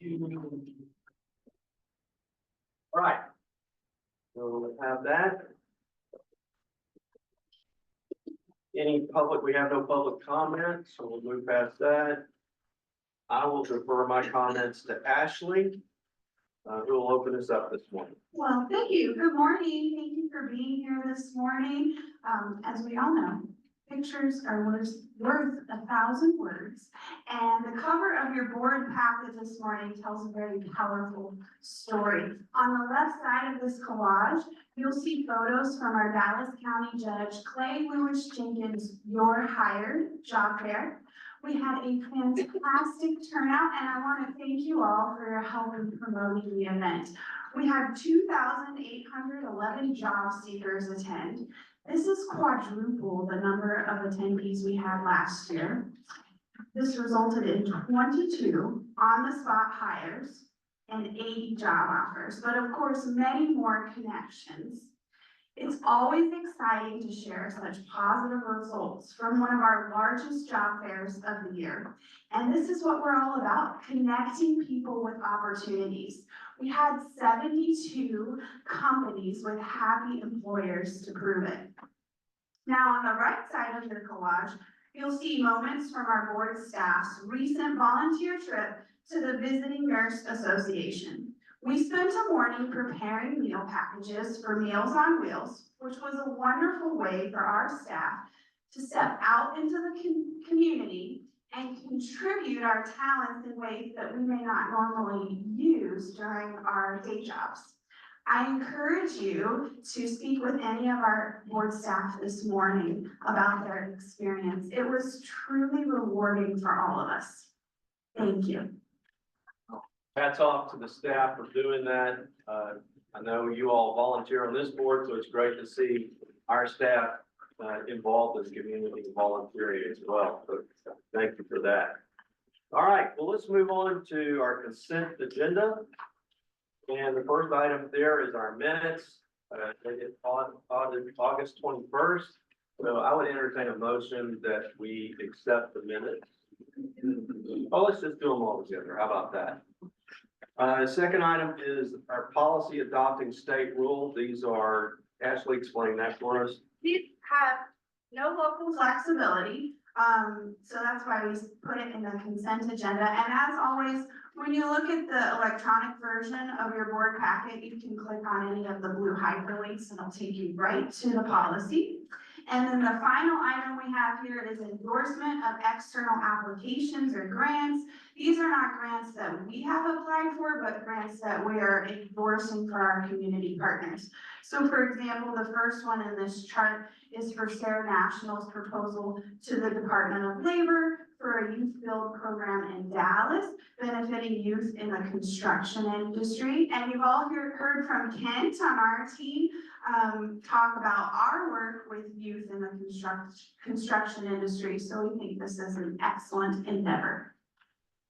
All right. So we'll have that. Any public, we have no public comments, so we'll move past that. I will defer my comments to Ashley, who will open us up this morning. Well, thank you. Good morning. Thank you for being here this morning. As we all know, pictures are worth 1,000 words. And the cover of your board packet this morning tells a very powerful story. On the left side of this collage, you'll see photos from our Dallas County Judge Clay Lewis Jenkins Your Hired job fair. We had a fantastic turnout, and I want to thank you all for your help in promoting the event. We had 2,811 job seekers attend. This is quadruple the number of attendees we had last year. This resulted in 22 on-the-spot hires and 80 job offers, but of course, many more connections. It's always exciting to share such positive results from one of our largest job fairs of the year. And this is what we're all about, connecting people with opportunities. We had 72 companies with happy employers to prove it. Now, on the right side of the collage, you'll see moments from our board staff's recent volunteer trip to the Visiting Nurse Association. We spent a morning preparing meal packages for Meals on Wheels, which was a wonderful way for our staff to step out into the community and contribute our talents in ways that we may not normally use during our day jobs. I encourage you to speak with any of our board staff this morning about their experience. It was truly rewarding for all of us. Thank you. Hats off to the staff for doing that. I know you all volunteer on this board, so it's great to see our staff involved in community volunteering as well. So thank you for that. All right, well, let's move on to our consent agenda. And the first item there is our minutes, dated August 21st. So I would entertain a motion that we accept the minutes. Oh, let's just do them all together. How about that? Second item is our policy adopting state rule. These are, Ashley, explain that for us. These have no local flexibility, so that's why we put it in the consent agenda. And as always, when you look at the electronic version of your board packet, you can click on any of the blue hyperlinks and it'll take you right to the policy. And then the final item we have here is endorsement of external applications or grants. These are not grants that we have applied for, but grants that we are endorsing for our community partners. So for example, the first one in this chart is for Sarah National's proposal to the Department of Labor for a youth build program in Dallas, benefiting youth in the construction industry. And you've all heard from Kent on our team talk about our work with youth in the construction industry. So we think this is an excellent endeavor.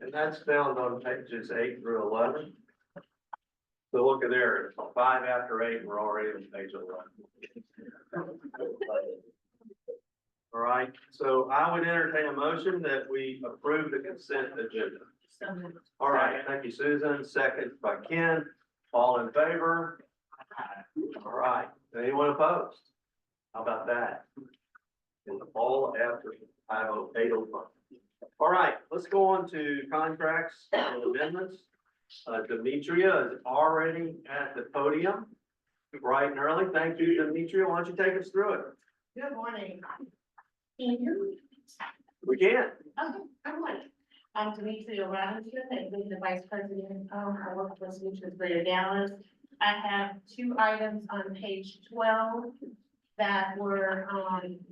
And that's found on pages 8 through 11. So look at there, it's 5 after 8, and we're already on page 11. All right, so I would entertain a motion that we approve the consent agenda. All right, thank you, Susan. Second by Ken. All in favor? All right, anyone opposed? How about that? And all after 8:05. All right, let's go on to contracts and amendments. Demetria is already at the podium, bright and early. Thank you, Demetria. Why don't you take us through it? Good morning. Can you hear me? We can. Okay, good morning. I'm Demetria Robinson, I'm the Vice President of Workforce Solutions for Dallas. I have 2 items on page 12 that were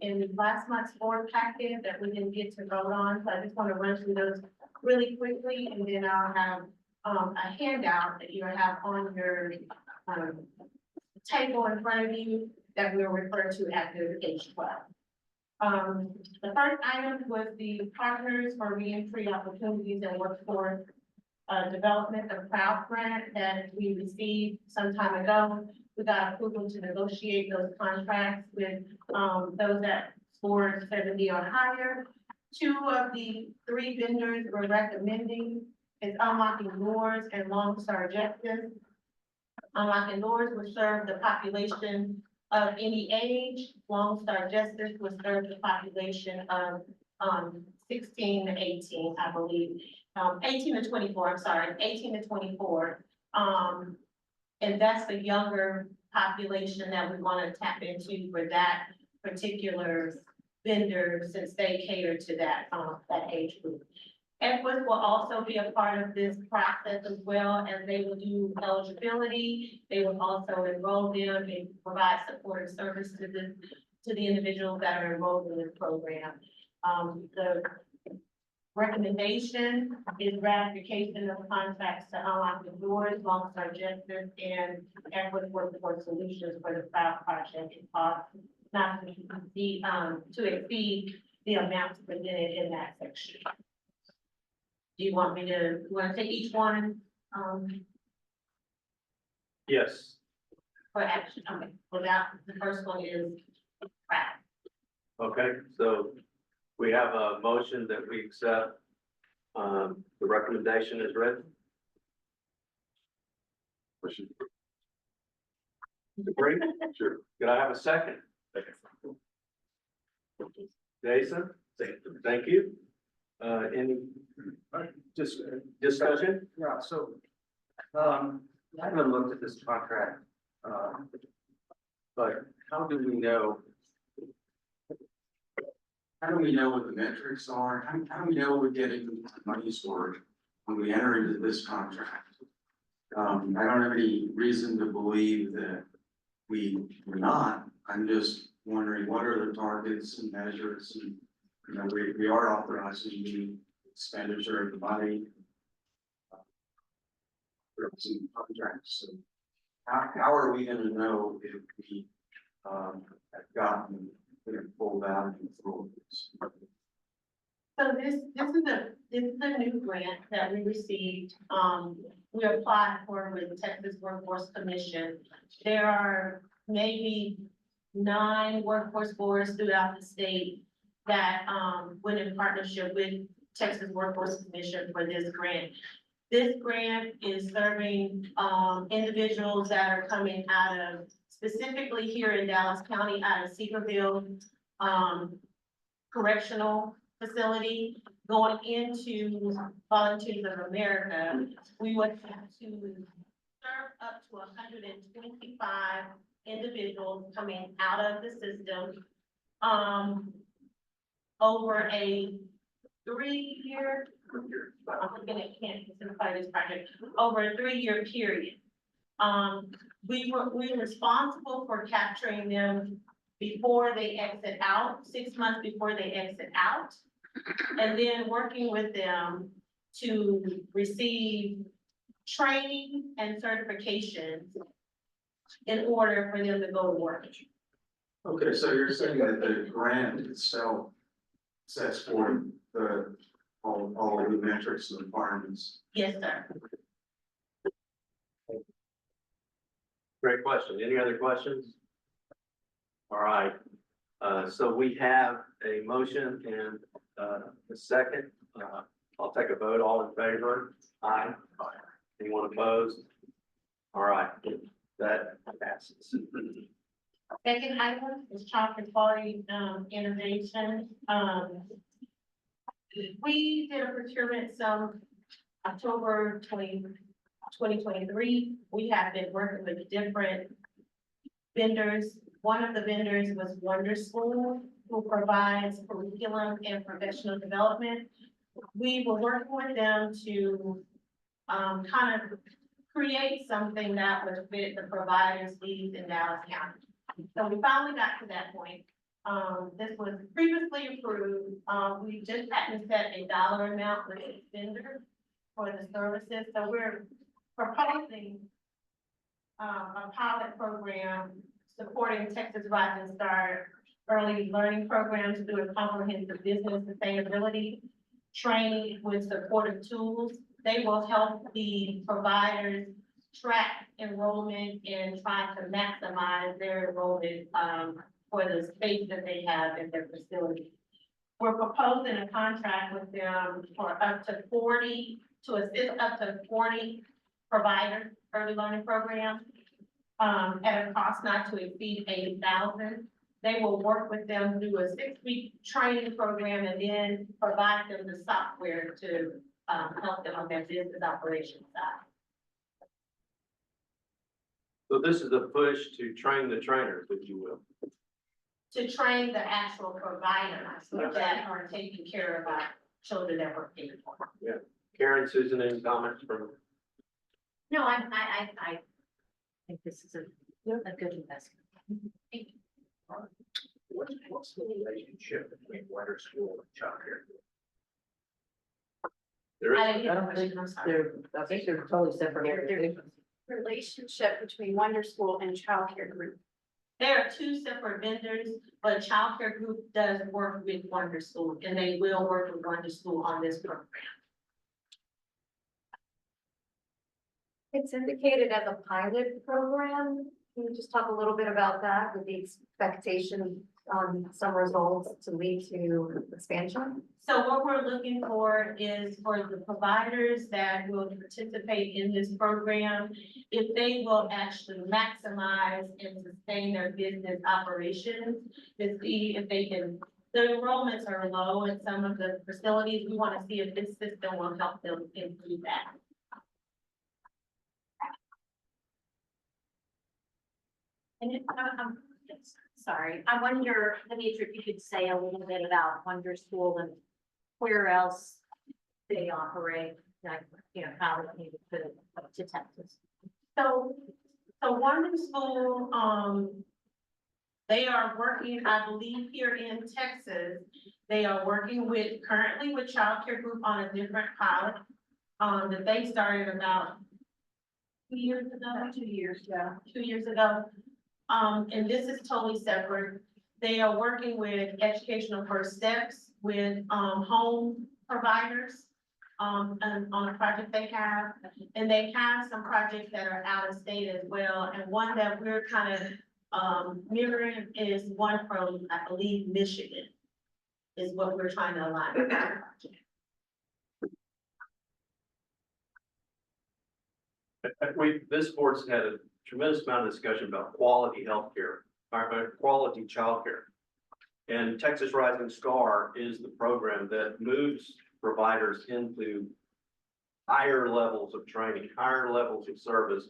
in last month's board packet that we didn't get to vote on. So I just want to run through those really quickly, and then I'll have a handout that you have on your table in front of you that we'll refer to after page 12. The first item was the Partners for Reentry Opportunities and Workforce Development, the PROUD grant that we received some time ago. We got approval to negotiate those contracts with those that scored 70 or higher. 2 of the 3 vendors were recommending is Unlocking Doors and Lone Star Justice. Unlocking Doors will serve the population of any age. Lone Star Justice will serve the population of, 16 to 18, I believe. 18 to 24, I'm sorry, 18 to 24. And that's the younger population that we want to tap into for that particular vendor, since they cater to that, that age group. Equus will also be a part of this process as well, as they will do eligibility. They will also enroll them and provide support and service to the individuals that are enrolled in this program. The recommendation is ratification of contracts to Unlocking Doors, Lone Star Justice, and Equus Workforce Solutions for the cloud project. It costs not to exceed the amounts presented in that section. Do you want to take each one, Yes. for action? Okay, well, that, the first one is craft. Okay, so we have a motion that we accept, the recommendation is written. Agree? Sure. Could I have a second? Jason? Thank you. Any Just, discussion? yeah, so, I haven't looked at this contract, but how do we know? How do we know what the metrics are? How do we know we're getting money stored when we enter into this contract? I don't have any reason to believe that we're not. I'm just wondering, what are the targets and measures? And, you know, we are authorizing the expenditure of the money. Some contracts, so how are we gonna know if we, have gotten, full value for this? So this is a new grant that we received. We applied for with Texas Workforce Commission. There are maybe 9 workforce boards throughout the state that, went in partnership with Texas Workforce Commission for this grant. This grant is serving, individuals that are coming out of, specifically here in Dallas County, out of Cedarville, Correctional Facility, going into Volunteers of America. We would have to serve up to 125 individuals coming out of the system, over a 3-year, I'm looking at Kansas to fight this project, over a 3-year period. We're responsible for capturing them before they exit out, 6 months before they exit out. And then working with them to receive training and certifications in order for them to go to work. Okay, so you're saying that the grant itself sets forth the, all of the metrics and requirements? Yes, sir. Great question. Any other questions? All right, so we have a motion and, a second. I'll take a vote. All in favor? Aye. Anyone opposed? All right, that passes. Second item is chocolate quality, innovation. We did a procurement some October 2023. We have been working with different vendors. One of the vendors was Wonder School, who provides curriculum and professional development. We were working with them to kind of create something that would fit the providers' needs in Dallas County. So we finally got to that point. This was previously approved. We just hadn't set a dollar amount with each vendor for the services. So we're proposing a pilot program supporting Texas Rising Star early learning programs through a comprehensive business sustainability training with supportive tools. They will help the providers track enrollment and try to maximize their enrollment for the space that they have in their facility. We're proposing a contract with them for up to 40 to assist up to 40 provider early learning programs at a cost not to exceed $80,000. They will work with them through a 6-week training program and then provide them the software to help them on their business operations side. So this is a push to train the trainers, if you will. To train the actual providers that are taking care of our children that we're paying for. Karen, Susan, any comments from? No, I think this is a good investment. What's the relationship between Wonder School and childcare? There I is, didn't get the question, I'm sorry. I think they're totally separate organizations. Relationship between Wonder School and Childcare Group. There are two separate vendors, but Child Care Group does work with Wonder School, and they will work with Wonder School on this program. It's indicated as a pilot program. Can you just talk a little bit about that with the expectation on some results to lead to expansion? So what we're looking for is for the providers that will participate in this program, if they will actually maximize and sustain their business operations, to see if they can, the enrollments are low in some of the facilities. We want to see if this system will help them improve that. And sorry, I wonder, Demetri, if you could say a little bit about Wonder School and where else they operate, like, how it needed to Texas. So Wonder School, they are working, I believe, here in Texas. They are working currently with Child Care Group on a different pilot, that they started about 2 years ago. 2 years, yeah. 2 years ago. And this is totally separate. They are working with Educational First Steps with, home providers, and on a project they have. And they have some projects that are out of state as well. And one that we're kind of, mirroring is one from, I believe, Michigan, is what we're trying to align with that project. this board's had a tremendous amount of discussion about quality healthcare, or quality childcare. And Texas Rising Star is the program that moves providers into higher levels of training, higher levels of service,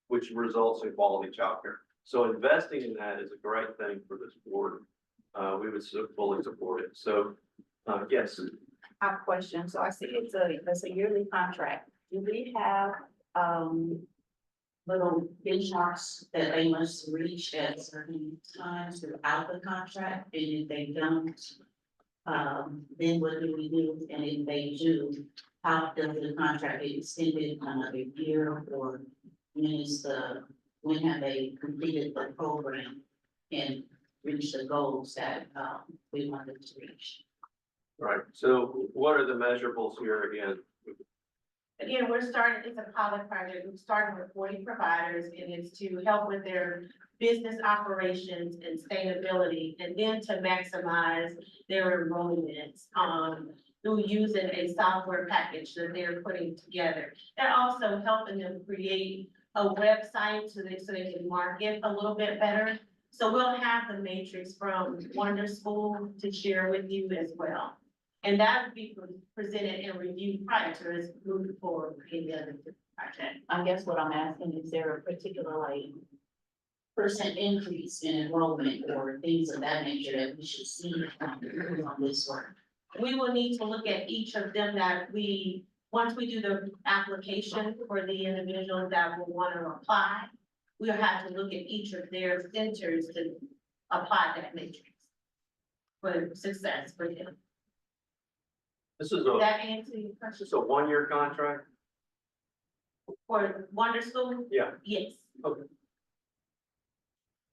which results in quality childcare. So investing in that is a great thing for this board. We would fully support it. So, yes. I have a question. So I see it's a yearly contract. Do we have, little benchmarks that they must reach at certain times throughout the contract? And if they don't, then what do we do? And if they do, how does the contract get extended another year, or when have they completed the program and reached the goals that we wanted to reach? Right. So what are the measurables here again? Again, it's a pilot project. We're starting with 40 providers, and it's to help with their business operations and sustainability, and then to maximize their enrollments, through using a software package that they're putting together. They're also helping them create a website so they can market a little bit better. So we'll have the matrix from Wonder School to share with you as well. And that would be presented and reviewed prior to us moving forward with any other project. I guess what I'm asking, is there a particular percent increase in enrollment or things of that nature that we should see on this work? We will need to look at each of them once we do the application for the individuals that will want to apply, we'll have to look at each of their centers to apply that matrix for success for them. This is Does that answer your this question? is a one-year contract? For Wonder School? Yeah. Yes.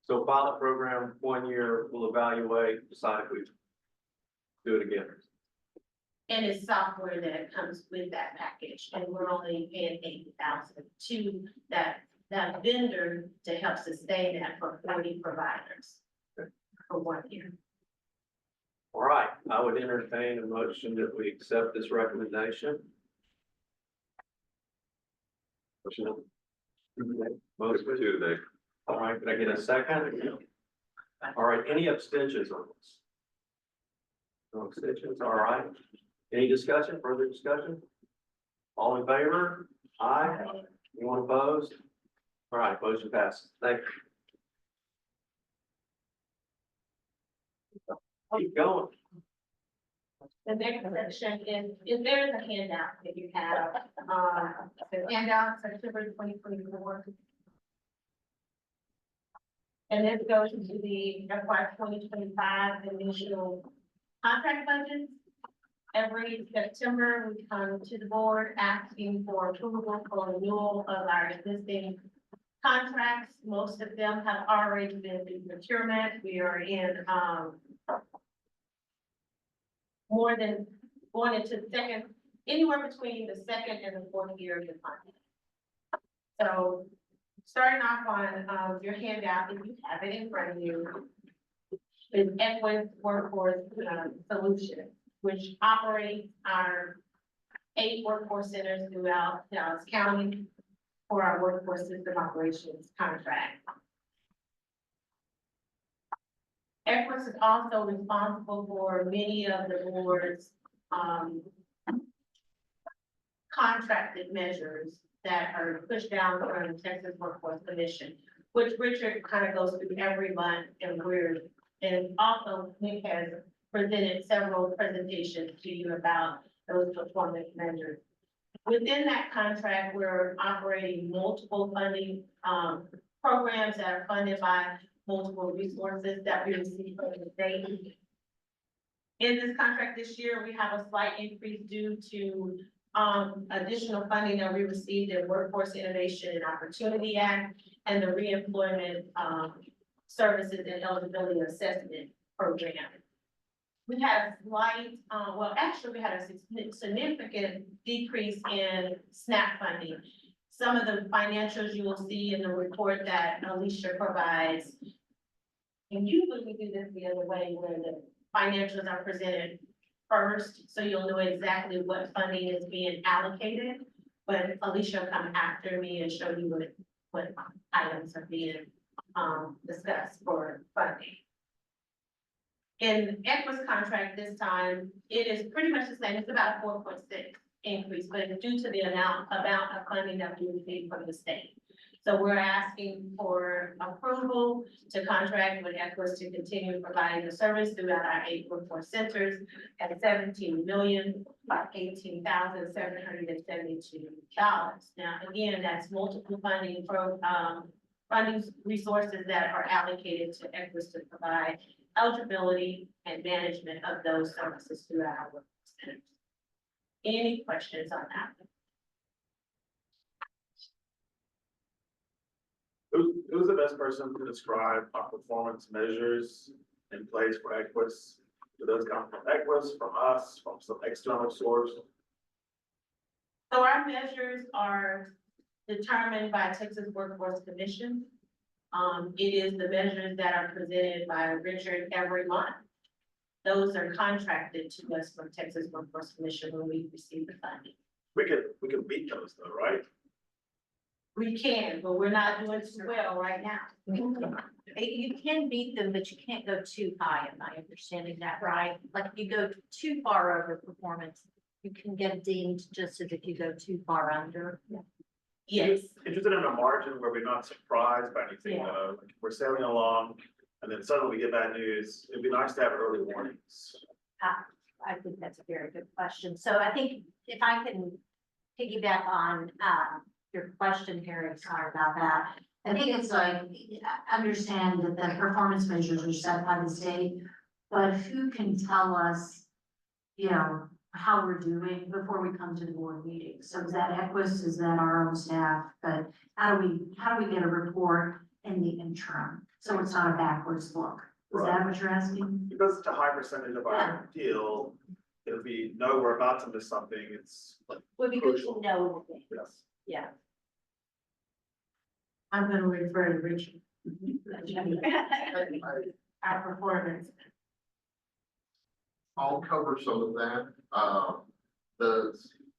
So pilot program, 1 year, we'll evaluate, decide if we do it again. And it's software that comes with that package, and we're only paying $80,000 to that vendor to help sustain that for 40 providers for 1 year. All right, I would entertain a motion that we accept this recommendation. Motion today. All right, can I get a second? All right, any abstentions on this? No abstentions, all right. Any discussion, further discussion? All in favor? Aye. Anyone opposed? All right, motion passes. Thank you. Keep going. The next section is there is a handout that you have, the handout September 2024. And this goes to the FY 2025 initial contract budget. Every September, we come to the board asking for approval for renewal of our existing contracts. Most of them have already been through procurement. We are in, more than going into the second, anywhere between the second and the fourth year of the contract. So starting off on, your handout, if you have it in front of you, is Equus Workforce Solutions, which operates our 8 workforce centers throughout Dallas County for our workforce system operations contract. Equus is also responsible for many of the board's contracted measures that are pushed down from the Texas Workforce Commission, which Richard kind of goes through every month, and also Nick has presented several presentations to you about those performance measures. Within that contract, we're operating multiple funding programs that are funded by multiple resources that we receive from the state. In this contract this year, we have a slight increase due to additional funding that we received in Workforce Innovation and Opportunity Act and the Reemployment Services and Eligibility Assessment Program. We had a slight, well, actually, we had a significant decrease in SNAP funding. Some of the financials you will see in the report that Alicia provides. And usually we do this the other way, where the financials are presented first, so you'll know exactly what funding is being allocated. But Alicia will come after me and show you what items are being discussed for funding. In Equus contract this time, it is pretty much the same. It's about a 4.6 increase, but it's due to the amount of funding that we received from the state. So we're asking for approval to contract with Equus to continue providing the service throughout our 8 workforce centers at $17,018,772. Now, again, that's multiple funding from funding resources that are allocated to Equus to provide eligibility and management of those services throughout our workforce centers. Any questions on that? Who's the best person to describe our performance measures in place for Equus? Do those come from Equus, from us, from some external source? So our measures are determined by Texas Workforce Commission. It is the measures that are presented by Richard every month. Those are contracted to us from Texas Workforce Commission when we receive the funding. We could beat those though, right? We can, but we're not doing too well right now. You can beat them, but you can't go too high, am I understanding that right? Like if you go too far over performance, you can get deemed just as if you go too far under. Yes, Interested in a margin where we're not surprised by anything Yeah. though, like we're sailing along and then suddenly we get bad news. It'd be nice to have early warnings. I think that's a very good question. So I think if I can piggyback on your question, Harry, sorry about that. I think it's like, understand that the performance measures are set by the state, but who can tell us, you know, how we're doing before we come to the board meeting? So is that Equus, is that our own staff, but how do we get a report in the interim? So it's not a backwards look. Is that what you're asking? Because it's a high percentage of our deal, if we know we're about to miss something, it's like, Would be good to Crucial. know. yes. Yeah. I'm gonna refer to Richard. Our performance. I'll cover some of that.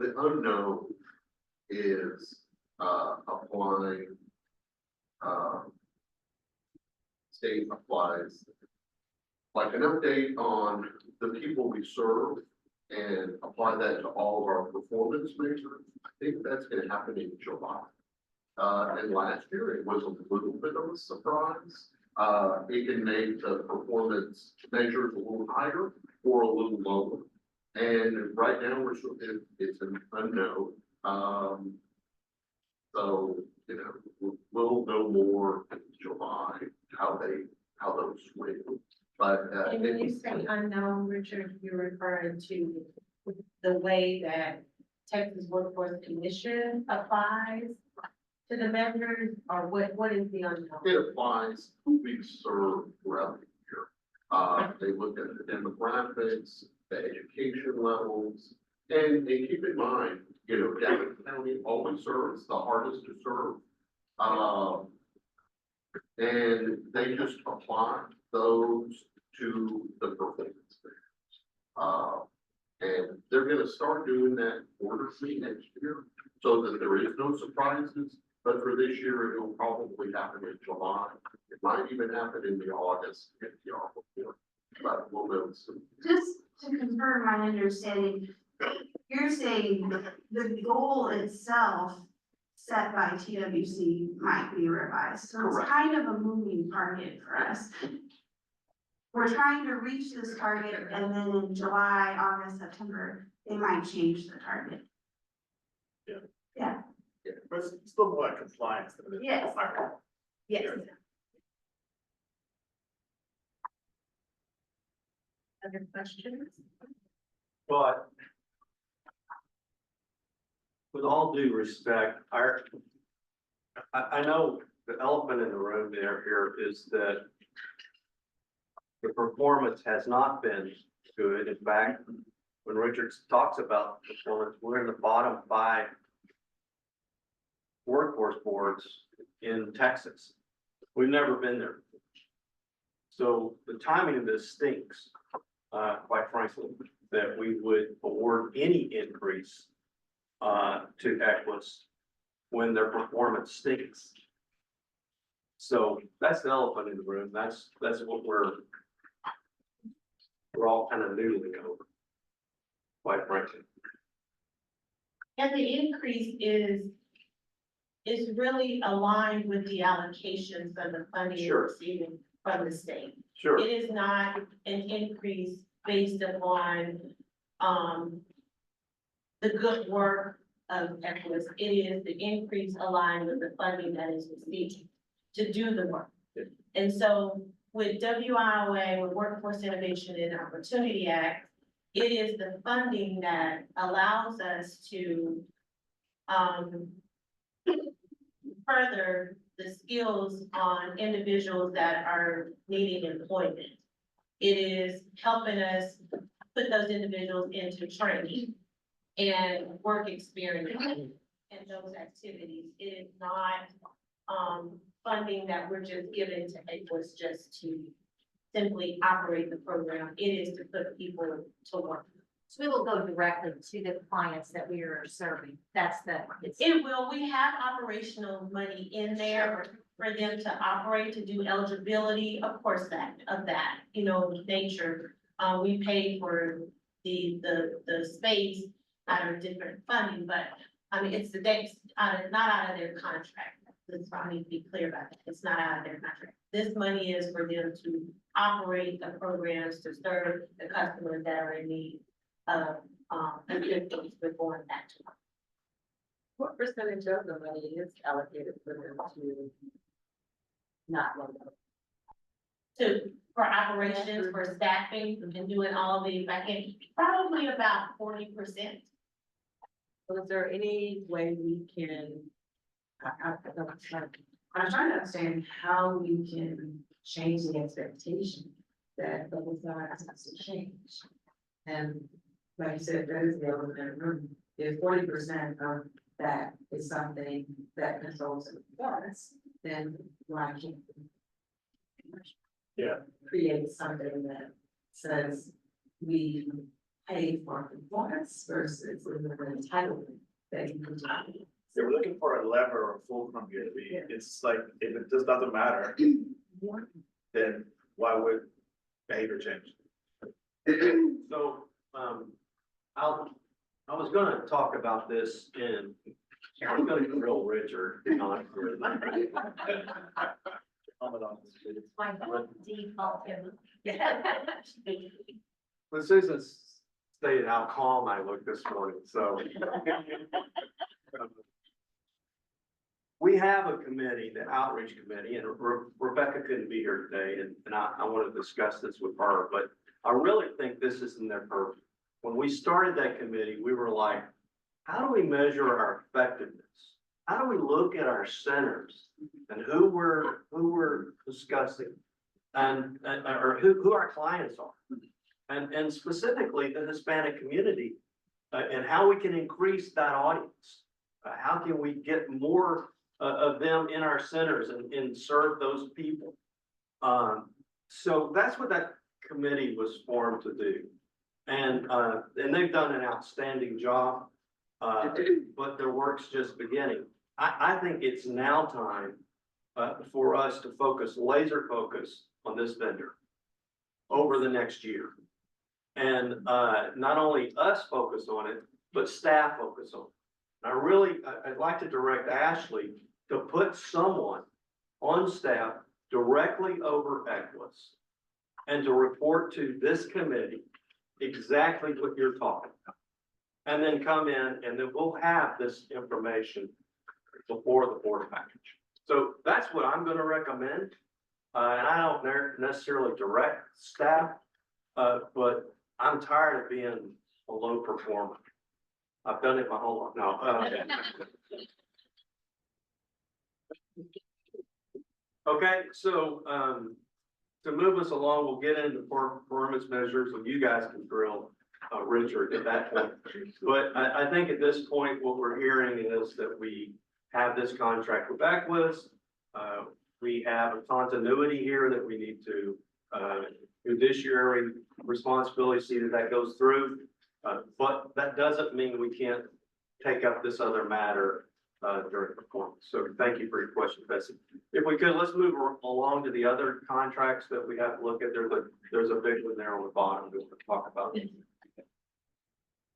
The unknown is, applying, state applies like an update on the people we serve and apply that to all of our performance measures. I think that's gonna happen in July. And last year it was a little bit of a surprise. It can make the performance measures a little higher or a little lower. And right now we're sort of, it's an unknown. So, you know, we'll know more in July, how those swing. But, And when you say unknown, Richard, you're referring to the way that Texas Workforce Commission applies to the measures, or what is the unknown? it applies who we serve throughout the year. They look at the demographics, the education levels, and keep in mind, you know, Dallas County always serves the hardest to serve. And they just apply those to the performance measures. And they're gonna start doing that quarterly next year, so that there is no surprises. But for this year, it'll probably happen in July. It might even happen in the August, if the report. But we'll know soon. Just to confirm my understanding, you're saying the goal itself set by TWC might be revised, so it's Correct. kind of a moving target for us. We're trying to reach this target, and then in July, August, September, they might change the target. But it's still more like compliance than it is. Yes. Yes. Other questions? But with all due respect, I know the elephant in the room here is that the performance has not been good. In fact, when Richard talks about performance, we're in the bottom 5 workforce boards in Texas. We've never been there. So the timing of this stinks, quite frankly, that we would award any increase to Equus when their performance stinks. So that's the elephant in the room. That's what we're all kind of noodling over, quite frankly. And the increase is really aligned with the allocations of the funding Sure. we're receiving from the state. Sure. It is not an increase based upon, the good work of Equus. It is the increase aligned with the funding that is received to do the work. Yeah. And so with WIOA, with Workforce Innovation and Opportunity Act, it is the funding that allows us to, further the skills on individuals that are needing employment. It is helping us put those individuals into training and work experience in those activities. It is not, funding that we're just giving to Equus just to simply operate the program. It is to put people to work. So we will go directly to the clients that we are serving. That's It will, we have operational money in there for them to operate, to do eligibility, of course, nature. We pay for the space out of different funding, but, I mean, it's not out of their contract. That's why I need to be clear about that. It's not out of their contract. This money is for them to operate the programs to serve the customers that are in need of, assistance with going back to work. What percentage of the money is allocated for them to not work? For operations, for staffing, and doing all the back end, probably about 40%. So is there any way we can, I'm trying to understand how we can change the expectation that those sides has to change. And like you said, that is the elephant in the room. If 40% of that is something that controls the performance, then why can't we? Yeah. Create something that says we pay for performance versus with an entitlement that you can do. They were looking for a lever or fulcrum here to be, it's like, if it just doesn't matter, then why would behavior change? So, I was gonna talk about this in, I'm gonna grill Richard, not. My default. But Susan stated how calm I look this morning, so. We have a committee, the outreach committee, and Rebecca couldn't be here today, and I want to discuss this with her, but I really think this is in their purview. When we started that committee, we were like, how do we measure our effectiveness? How do we look at our centers and who we're discussing or who our clients are? And specifically the Hispanic community, and how we can increase that audience. How can we get more of them in our centers and serve those people? So that's what that committee was formed to do. And they've done an outstanding job, but their work's just beginning. I think it's now time for us to laser focus on this vendor over the next year. And not only us focus on it, but staff focus on it. I'd like to direct Ashley to put someone on staff directly over Equus and to report to this committee exactly what you're talking about. And then come in and then we'll have this information before the board package. So that's what I'm gonna recommend. And I don't necessarily direct staff, but I'm tired of being a low performer. I've done it my whole life. No. Okay, so to move us along, we'll get into performance measures, and you guys can drill Richard at that point. But I think at this point, what we're hearing is that we have this contract with Equus. We have a continuity here that we need to judiciary responsibility, see that goes through. But that doesn't mean we can't take up this other matter during performance. So thank you for your question, Bessie. If we could, let's move along to the other contracts that we have to look at. There's a big one there on the bottom that we'll talk about.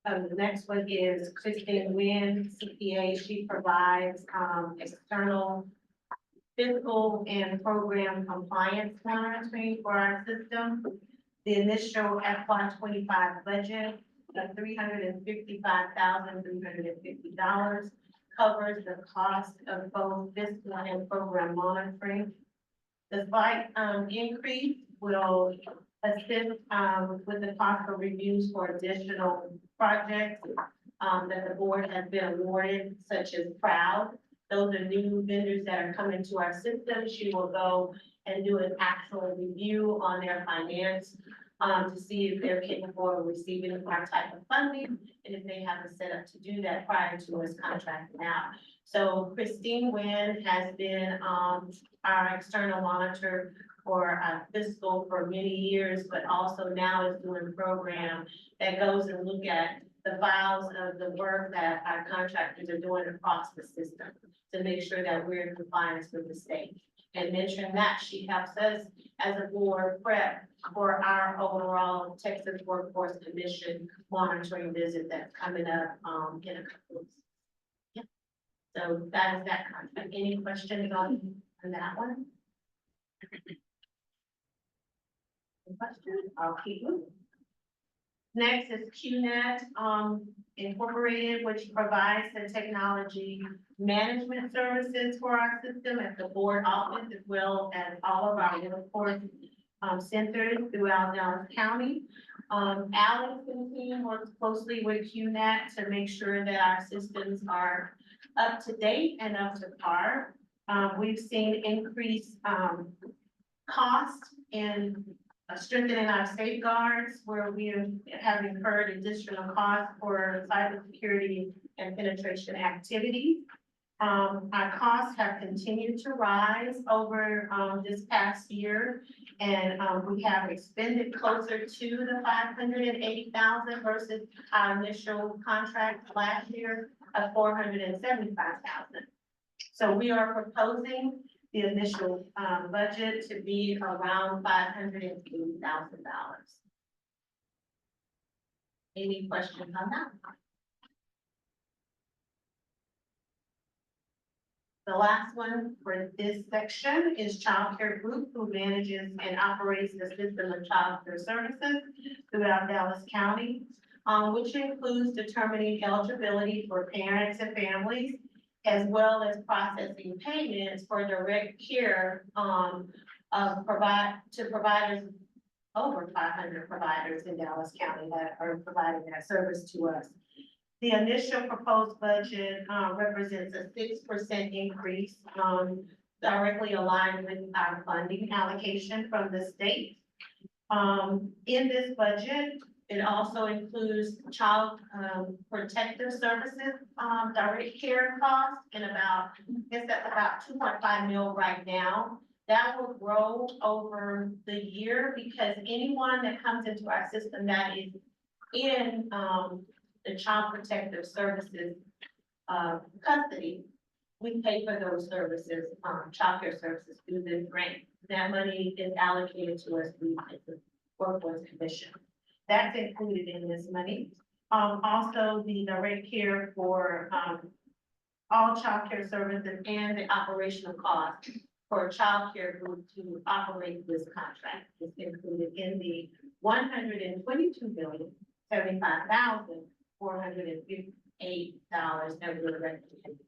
The next one is Christine Wynn, CPA. She provides external fiscal and program compliance monitoring for our system. The initial FY 25 budget of $355,350 covers the cost of both fiscal and program monitoring. The slight increase will assist with the cost of reviews for additional projects that the board has been awarded, such as Proud. Those are new vendors that are coming to our system. She will go and do an actual review on their finance to see if they're capable of receiving our type of funding and if they have a setup to do that prior to us contracting out. So Christine Wynn has been our external monitor for fiscal for many years, but also now is doing a program that goes and look at the files of the work that our contractors are doing across the system to make sure that we're in compliance with the state. And mentioning that, she helps us as a board prep for our overall Texas Workforce Commission monitoring visit that's coming up in a couple of weeks. Yeah. So that is that contract. Any questions on that one? Any questions? I'll keep moving. Next is QNet Incorporated, which provides the technology management services for our system at the board office, as well as all of our workforce centers throughout Dallas County. Alex and team works closely with QNet to make sure that our systems are up to date and up to par. We've seen increased cost in strengthening our safeguards, where we have incurred additional costs for cybersecurity and penetration activities. Our costs have continued to rise over this past year, and we have expended closer to the $580,000 versus our initial contract last year of $475,000. So we are proposing the initial, budget to be around $580,000. Any questions on that? The last one for this section is Child Care Group, who manages and operates the system of child care services throughout Dallas County, which includes determining eligibility for parents and families, as well as processing payments for direct care, to providers, over 500 providers in Dallas County that are providing that service to us. The initial proposed budget represents a 6% increase, directly aligned with our funding allocation from the state. In this budget, it also includes child protective services, direct care costs, and it's at about 2.5 mil right now. That will grow over the year because anyone that comes into our system that is in the child protective services custody, we pay for those services, child care services through this grant. That money is allocated to us through the workforce commission. That's included in this money. Also the direct care for all child care services and the operational cost for a child care group to operate this contract is included in the $122,075,458 that we recommend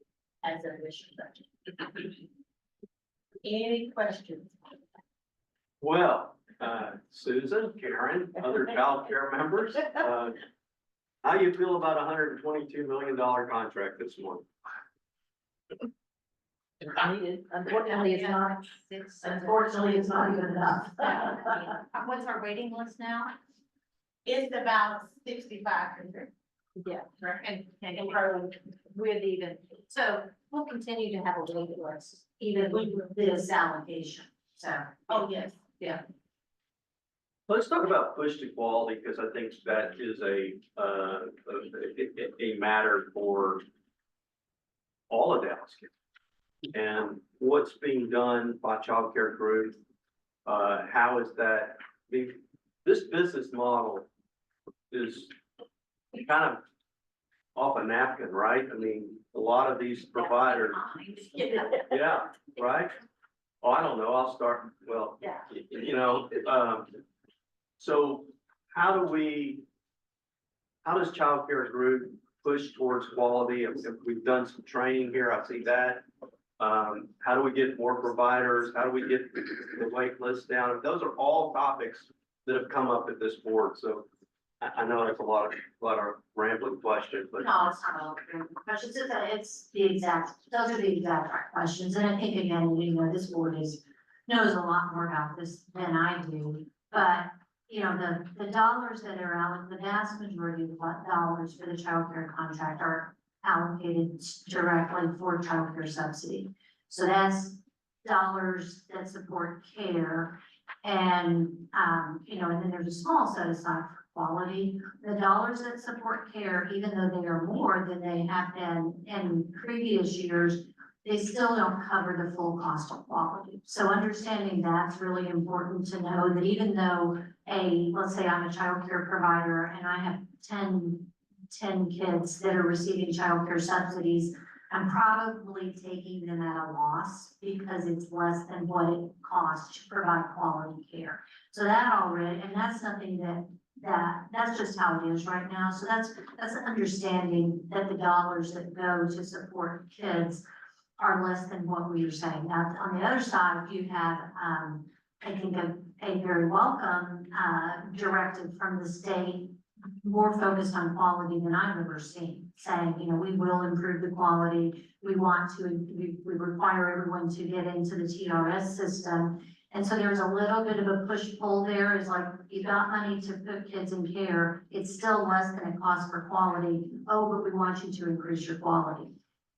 as an initial budget. Any questions? Well, Susan, Karen, other child care members, how you feel about $122 million contract this morning? Unfortunately, it's not, unfortunately, it's not good enough. What's our waiting list now? It's about 6,500. Yeah, and with even, so we'll continue to have a waiting list, even with this allocation, so. Oh, yes. Let's talk about push to quality, because I think that is a matter for all of Dallas County. And what's being done by Child Care Group, how is that, this business model is kind of off a napkin, right? I mean, a lot of these providers, yeah, right? Oh, I don't know, I'll start, well, Yeah. you know, so how does Child Care Group push towards quality? If we've done some training here, I see that. How do we get more providers? How do we get the wait list down? Those are all topics that have come up at this board, so I know that's a lot of rambling questions, but. No, it's not all the questions, it's the exact, those are the exact right questions, and I think again, you know, this board knows a lot more about this than I do, but, you know, the dollars that are out, the vast majority of dollars for the child care contract are allocated directly for child care subsidy. So that's dollars that support care, and, you know, and then there's a small set aside for quality. The dollars that support care, even though they are more than they have been in previous years, they still don't cover the full cost of quality. So understanding that's really important to know that even though let's say I'm a child care provider and I have 10 kids that are receiving child care subsidies, I'm probably taking them at a loss because it's less than what it costs to provide quality care. So that already, and that's something that's just how it is right now. So that's understanding that the dollars that go to support kids are less than what we are saying. Now, on the other side, you have, I think a very welcome, directive from the state, more focused on quality than I've ever seen, saying, you know, we will improve the quality. We require everyone to get into the TRS system. And so there's a little bit of a push-pull there. It's like, you got money to put kids in care. It's still less than it costs for quality. Oh, but we want you to increase your quality.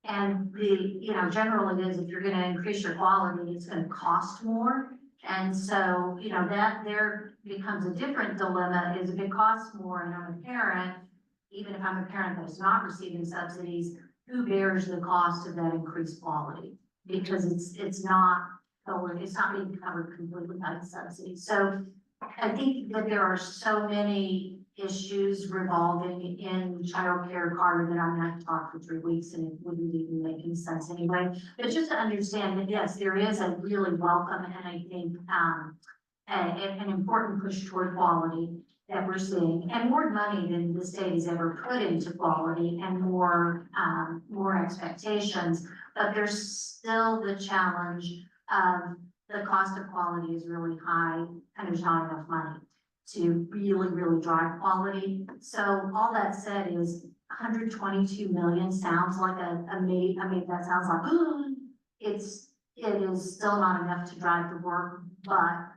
And you know, generally it is, if you're gonna increase your quality, it's gonna cost more. And so, you know, that there becomes a different dilemma, is if it costs more and I'm a parent, even if I'm a parent that's not receiving subsidies, who bears the cost of that increased quality? Because it's not, it's not being covered completely by the subsidy. So I think that there are so many issues revolving in childcare, Carter, that I'm gonna have to talk for 3 weeks and it wouldn't even make any sense anyway. But just to understand that, yes, there is a really welcome and I think, an important push toward quality that we're seeing, and more money than the state has ever put into quality and more expectations. But there's still the challenge of the cost of quality is really high and there's not enough money to really drive quality. So all that said is 122 million sounds like I mean, that sounds like, it is still not enough to drive the work, but,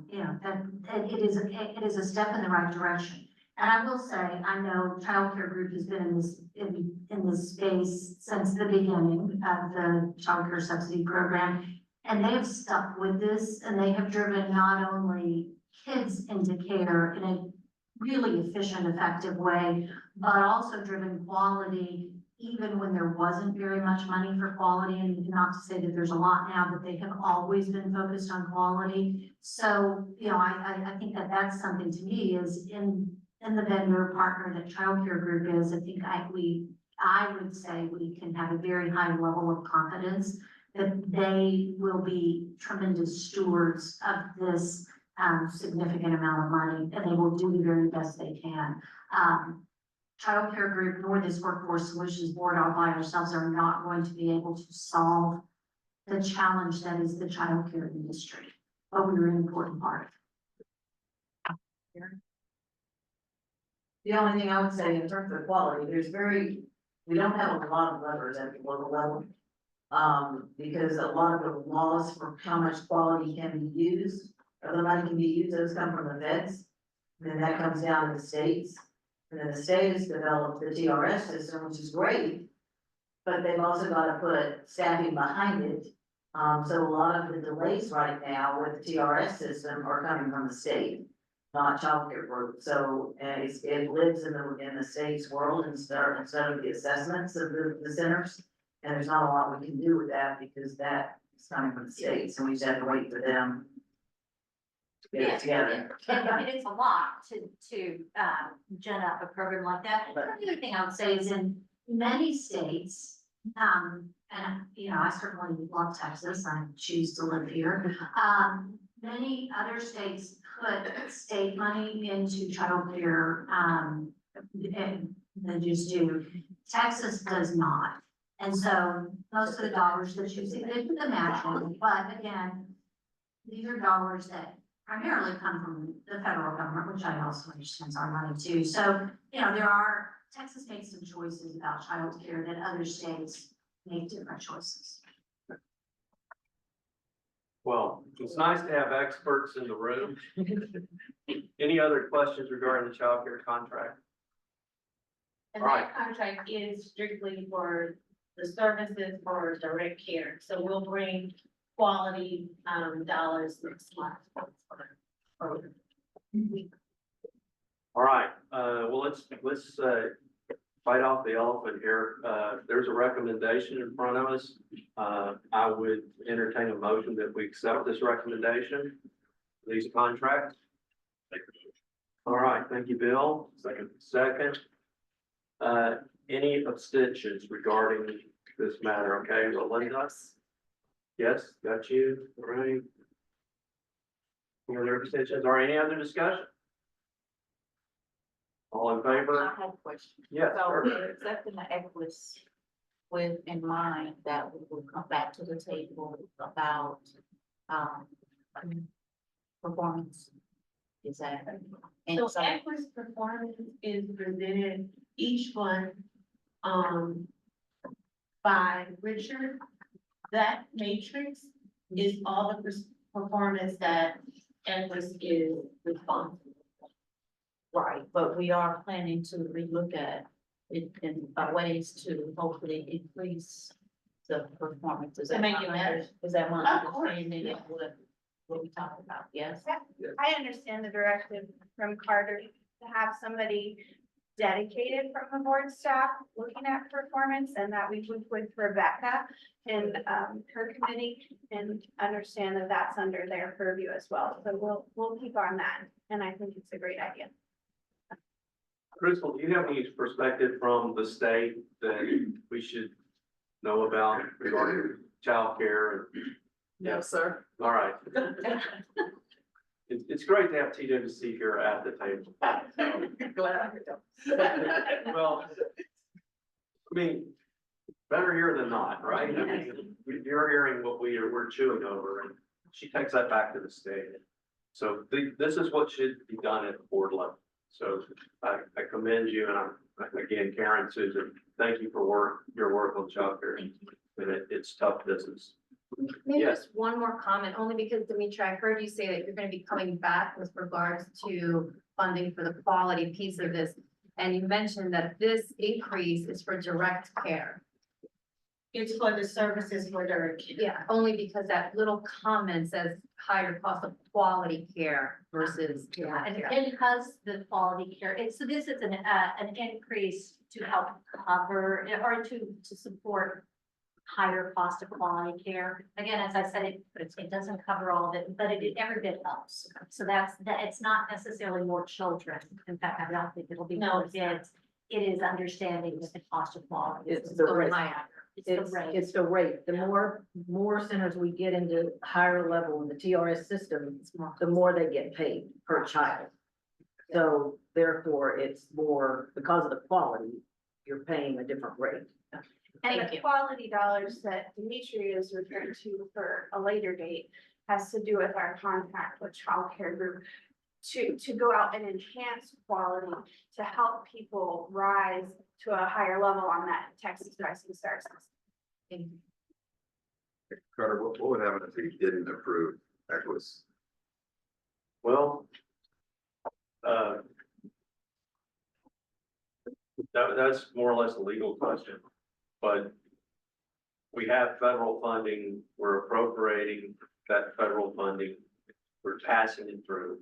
you know, that it is a step in the right direction. And I will say, I know Child Care Group has been in this space since the beginning of the child care subsidy program. And they have stuck with this and they have driven not only kids into care in a really efficient, effective way, but also driven quality even when there wasn't very much money for quality. And not to say that there's a lot now, but they have always been focused on quality. So, you know, I think that that's something to me is in the vendor partner that Child Care Group is, I think I would say we can have a very high level of confidence that they will be tremendous stewards of this significant amount of money, and they will do the very best they can. Child Care Group nor this Workforce Solutions Board all by ourselves are not going to be able to solve the challenge that is the child care industry, but we're an important part. The only thing I would say in terms of quality, we don't have a lot of levers at the local level. Because a lot of the laws for how much quality can be used, or the money can be used, those come from the feds. And then that comes down to the states. And then the state has developed the TRS system, which is great. But they've also got to put staffing behind it. So a lot of the delays right now with the TRS system are coming from the state, not Child Care Group. So it lives in the state's world instead of the assessments of the centers. And there's not a lot we can do with that because that is coming from the state, so we just have to wait for them to get it together. And it's a lot to gin up a program like that. The other thing I would say is in many states, and you know, I certainly love Texas, I choose to live here. Many other states put state money into child care, and they just do. Texas does not. And so most of the dollars that you see, they put the match in, but again, these are dollars that primarily come from the federal government, which I also understand is our money too. So, you know, Texas makes some choices about child care that other states make different choices. Well, it's nice to have experts in the room. Any other questions regarding the child care contract? And Right. that contract is strictly for the services for direct care, so we'll bring quality, dollars next month. All right, well, let's fight off the elephant here. There's a recommendation in front of us. I would entertain a motion that we accept this recommendation, these contracts. All right, thank you, Bill. Second. Any abstentions regarding this matter? Okay, Linda? Yes, got you, all right. Any other abstentions or any other discussion? All in favor? I have a question. Yes. So perfect. we're accepting the Equus with in mind that we will come back to the table about, performance. Is that? And So so, Equus performance is presented each one, by Richard. That matrix is all the performance that Equus is responsible. right, but we are planning to relook at it in ways to hopefully increase the performance. Is To that make my it better. Is that my Of course, understanding yeah. of what we talked about? Yes? I understand the directive from Carter to have somebody dedicated from the board staff looking at performance, and that we work with Rebecca and her committee and understand that that's under their purview as well. So we'll keep on that, and I think it's a great idea. Crystal, do you have any perspective from the state that we should know about regarding childcare? No, sir. All right. It's great to have TWC here at the table. Glad I could help. Well, I mean, better here than not, right? I mean, you're hearing what we're chewing over, and she takes that back to the state. So this is what should be done at the board level. So I commend you, and I'm, again, Karen, Susan, thank you for your work on childcare. And it's tough business. Maybe Yes. just one more comment, only because Demetri, I heard you say that you're gonna be coming back with regards to funding for the quality piece of this. And you mentioned that this increase is for direct care. It's for the services for their kids. Yeah, only because that little comment says higher cost of quality care versus. And because the quality care, so this is an increase to help cover or to support higher cost of quality care. Again, as I said, it doesn't cover all of it, but every bit helps. So that it's not necessarily more children. In fact, I don't think it'll be No, more it's not. kids. It is understanding that the cost of quality It's is the going rate. higher. It's the rate. It's the rate. The more centers we get into higher level in the TRS system, the more they get paid per child. So therefore, it's more, because of the quality, you're paying a different rate. And Thank the you. quality dollars that Dimitri is referring to for a later date has to do with our contract with childcare group to go out and enhance quality, to help people rise to a higher level on that Texas Rising Star system. Carter, what would happen if we didn't approve Equus? Well, that's more or less a legal question, but we have federal funding, we're appropriating that federal funding, we're passing it through.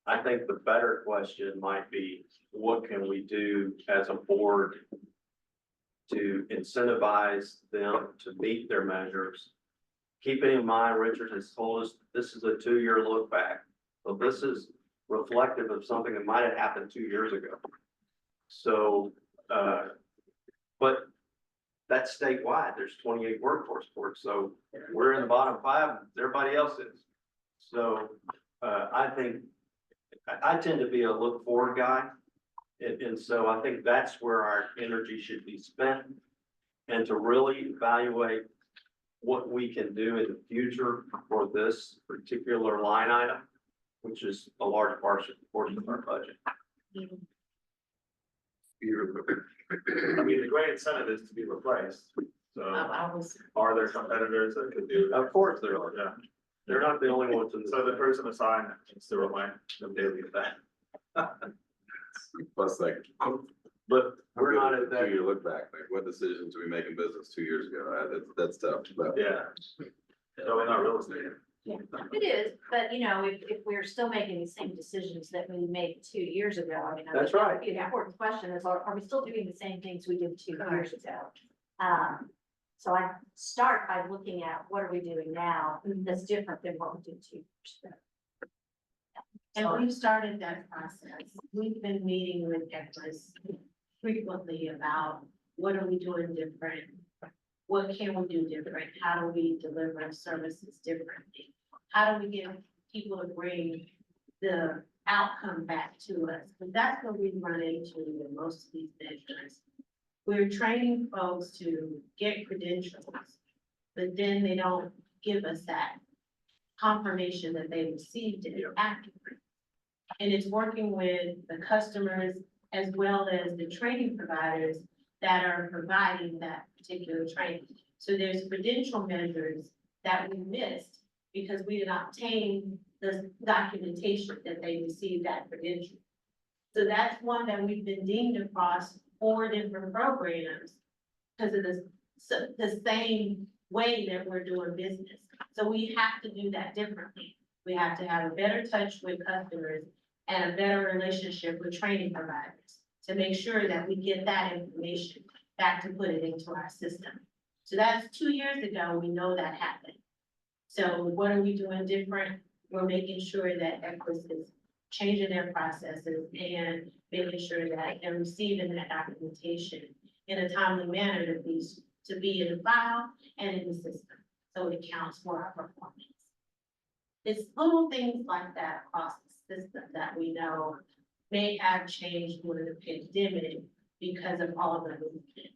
I think the better question might be, what can we do as a board to incentivize them to meet their measures? Keeping in mind, Richard has told us this is a 2-year look back. So this is reflective of something that might have happened 2 years ago. So, but that's statewide. There's 28 workforce boards. So we're in the bottom 5, everybody else is. So, I think, I tend to be a look forward guy. And so I think that's where our energy should be spent, and to really evaluate what we can do in the future for this particular line item, which is a large portion of our budget. I mean, the great incentive is to be replaced. So are there competitors that could do? Of course there are. Yeah. They're not the only ones in this. So the person assigned needs to remind them daily of that. Plus, like, But we're not at that. 2-year look back, like, what decisions we make in business 2 years ago? That's tough, but. Yeah. Probably not real estate. It is, but if we're still making the same decisions that we made 2 years ago, I mean. That's right. The important question is, are we still doing the same things we did 2 years ago? So I start by looking at what are we doing now that's different than what we did 2 years ago. And we've started that process. We've been meeting with Equus frequently about what are we doing different? What can we do different? How do we deliver services differently? How do we get people to bring the outcome back to us? But that's what we run into in most of these measures. We're training folks to get credentials, but then they don't give us that confirmation that they received it accurately. And it's working with the customers as well as the training providers that are providing that particular training. So there's credential measures that we missed because we did not obtain the documentation that they received that credential. So that's one that we've been deemed across 4 different programs because of the same way that we're doing business. So we have to do that differently. We have to have a better touch with customers and a better relationship with training providers to make sure that we get that information back to put it into our system. So that's 2 years ago, we know that happened. So what are we doing different? We're making sure that Equus is changing their processes and making sure that they're receiving that documentation in a timely manner to be in the file and in the system, so it counts for our performance. It's little things like that across the system that we know may have changed during the pandemic because of all the movement.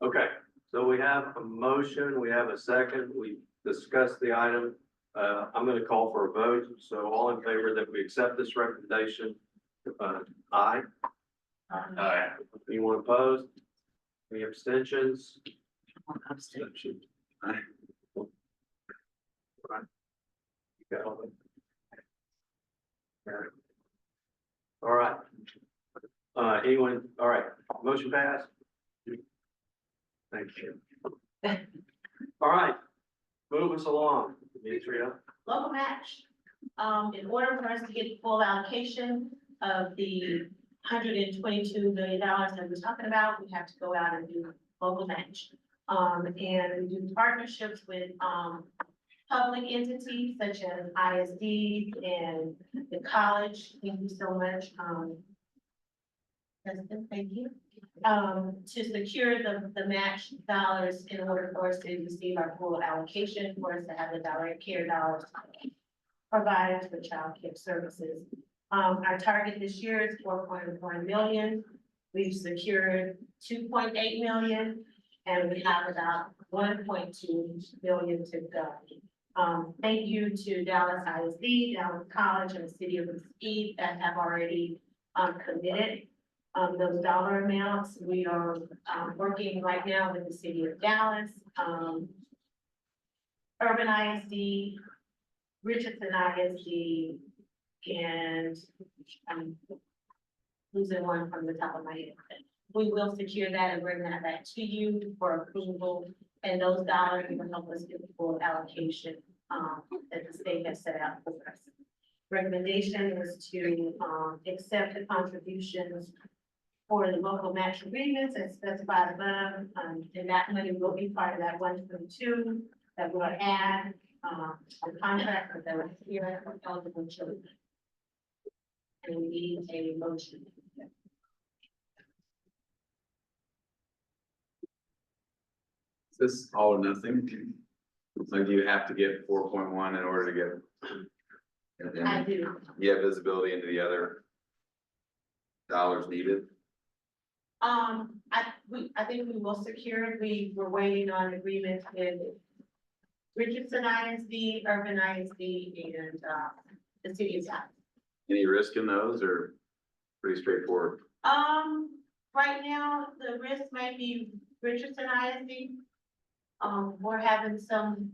Okay, so we have a motion, we have a second, we discussed the item. I'm gonna call for a vote, so all in favor that we accept this recommendation, aye. Aye. Anyone opposed? Any abstentions? Abstention. Aye. Right. You got all that? Okay. All right. Anyone, all right, motion passed? Thank you. All right, move us along, Demetria. Local match. In order for us to get the full allocation of the $122 million that we're talking about, we have to go out and do local match. And we do partnerships with, public entities such as ISD and the college. Thank you so much. President, thank you. To secure the match dollars in order for us to receive our full allocation, for us to have the direct care dollars provided for child care services. Our target this year is 4.1 million. We've secured 2.8 million, and we have about 1.2 million to go. Thank you to Dallas ISD, Dallas College, and the City of Mesquite that have already committed those dollar amounts. We are working right now with the City of Dallas, Urban ISD, Richardson ISD, and I'm losing one from the top of my head. We will secure that and bring that back to you for approval, and those dollars will help us get the full allocation that the state has set out for us. Recommendation is to accept the contributions for the local match agreements as specified above, and that money will be part of that 122 that will add the contract for those here for eligible children. And we need a motion. Is this all or nothing? So do you have to get 4.1 in order to get? And I then do. you have visibility into the other dollars needed? I think we will secure it. We were waiting on agreement with Richardson ISD, Urban ISD, and the city of Dallas. Any risk in those or pretty straightforward? Right now, the risk might be Richardson ISD. We're having some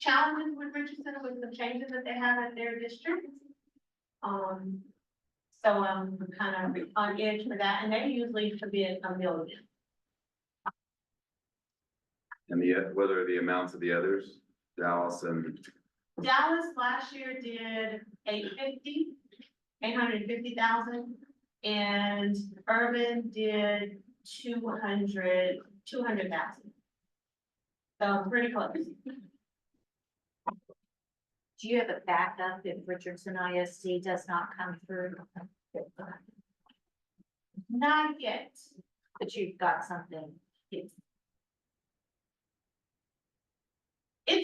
challenges with Richardson with the changes that they have at their district. So I'm kind of on edge for that, and they usually commit $1 million. And what are the amounts of the others? Dallas and Dallas last year did 850,000, and Urban did 200,000. So pretty close. Do you have a backup if Richardson ISD does not come through? Not yet. But you've got something. It's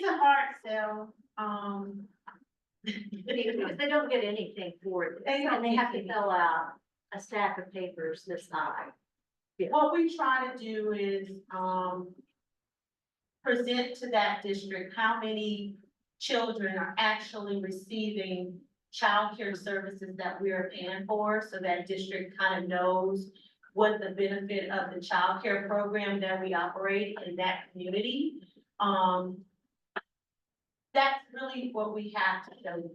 a hard sell. If they don't get anything for it, They don't and they have to get fill out a stack of papers this high. What we try to do is, present to that district how many children are actually receiving childcare services that we're paying for, so that district kind of knows what the benefit of the childcare program that we operate in that community. That's really what we have to show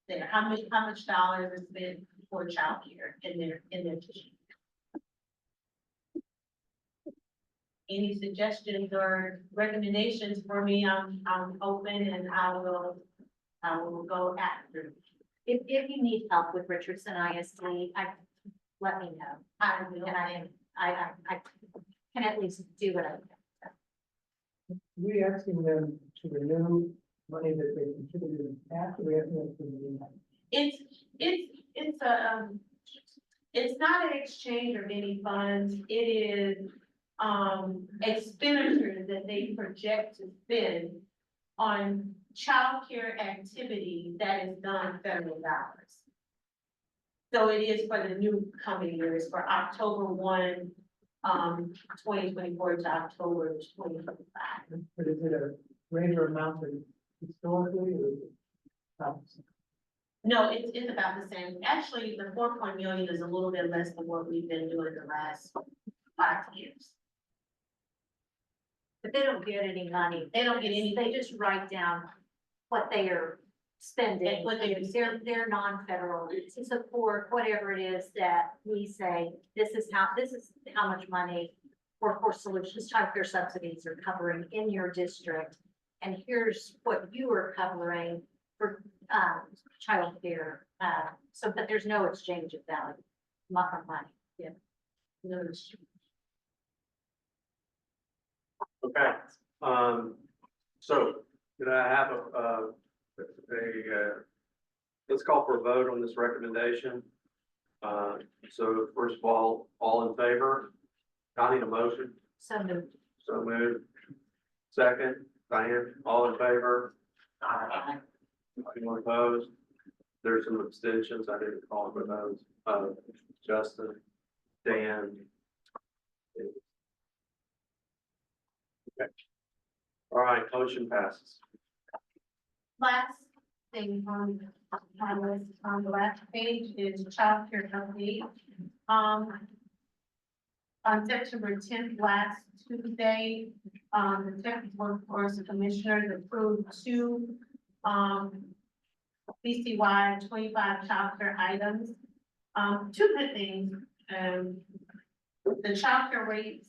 there, how much dollars is spent for childcare in their district. any suggestions or recommendations for me, I'm open and I will go after. If you need help with Richardson ISD, let me know. I will. And I can at least do what I can. We asking them to renew money that they contributed after we asking them to renew? It's not an exchange of any funds, it is, expenditures that they project to spend on childcare activity that is non-federal dollars. So it is for the new coming years, for October 1, 2024 to October 2025. But is it a greater amount than historically or? is it not? No, it's about the same. Actually, the 4 million is a little bit less than what we've been doing the last 5 years. But they don't get any money. They don't get any, They just write down what they are spending. And what they- They're non-federal to support whatever it is that we say, this is how much money Workforce Solutions childcare subsidies are covering in your district. And here's what you are covering for, childcare. So, but there's no exchange of value, money. Yeah. no, Okay, so could I have let's call for a vote on this recommendation. So first of all in favor? I need a motion. So moved. So moved. Second, Diane, all in favor? Anyone opposed? There's some abstentions. I didn't call for those. Justin, Dan. Okay. All right, motion passes. Last thing on the last page is childcare update. On September 10th, last Tuesday, the Texas Workforce Commissioners approved 2, BCY 25 childcare items. 2 good things, the childcare rates,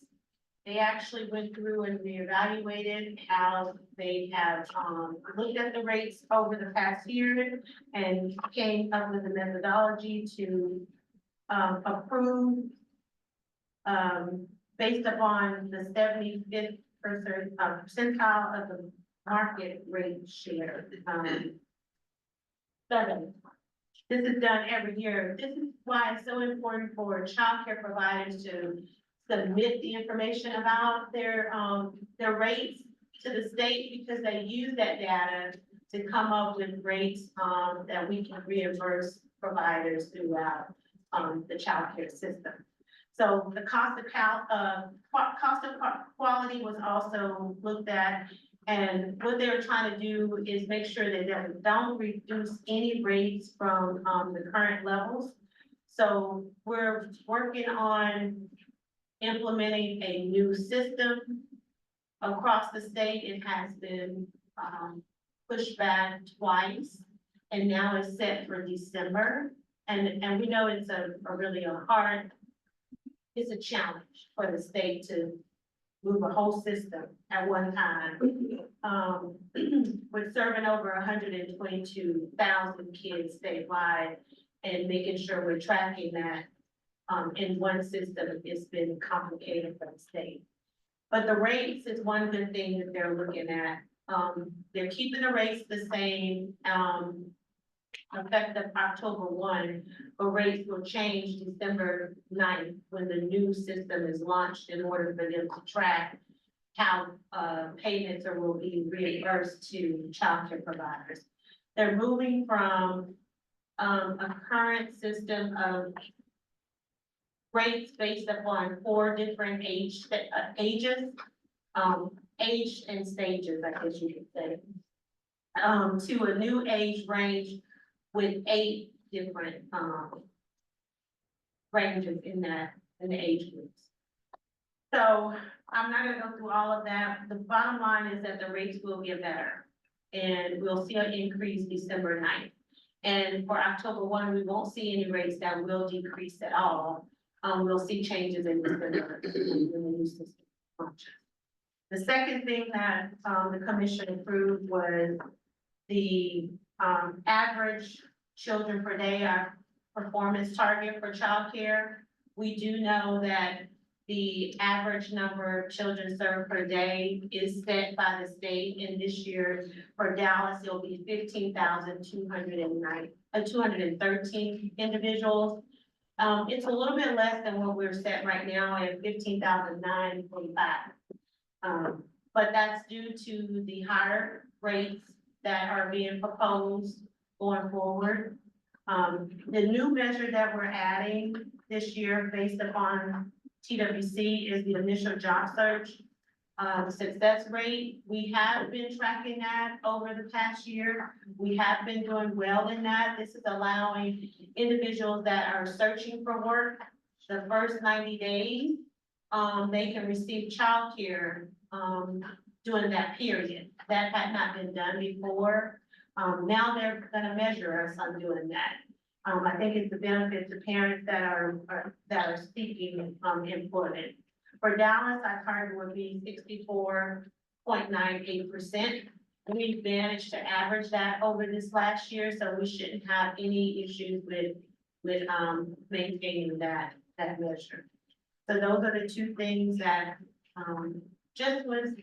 they actually went through and reevaluated how they have, looked at the rates over the past year and came up with a methodology to, approve, based upon the 75th percentile of the market rate share. Survey. This is done every year. This is why it's so important for childcare providers to submit the information about their rates to the state, because they use that data to come up with rates, that we can reimburse providers throughout, the childcare system. So the cost of quality was also looked at. And what they're trying to do is make sure that they don't reduce any rates from, the current levels. So we're working on implementing a new system across the state. It has been, pushed back twice, and now it's set for December. And we know it's it's a challenge for the state to move a whole system at one time. We're serving over 122,000 kids statewide, and making sure we're tracking that, in one system, it's been complicated for the state. But the rates is one good thing that they're looking at. They're keeping the rates the same, effective October 1, but rates will change December 9th when the new system is launched, in order for them to track how, payments will be reimbursed to childcare providers. They're moving from, a current system of rates based upon 4 different ages, age and stages, I guess you could say, to a new age range with 8 different, ranges in the age groups. So I'm not gonna go through all of that. The bottom line is that the rates will get better, and we'll see an increase December 9th. And for October 1, we won't see any rates that will decrease at all. We'll see changes in December in the new system. The second thing that, the commission approved was the, average children per day, our performance target for childcare. We do know that the average number of children served per day is set by the state, and this year for Dallas, it'll be 213 individuals. It's a little bit less than what we're set right now at 15,945. But that's due to the higher rates that are being proposed going forward. The new measure that we're adding this year based upon TWC is the initial job search success rate. We have been tracking that over the past year. We have been doing well in that. This is allowing individuals that are searching for work, the first 90 days, they can receive childcare during that period. That had not been done before. Now they're gonna measure us on doing that. I think it's a benefit to parents that are seeking employment. For Dallas, our target would be 64.98%. We've managed to average that over this last year, so we shouldn't have any issues with maintaining that measure. So those are the two things that just was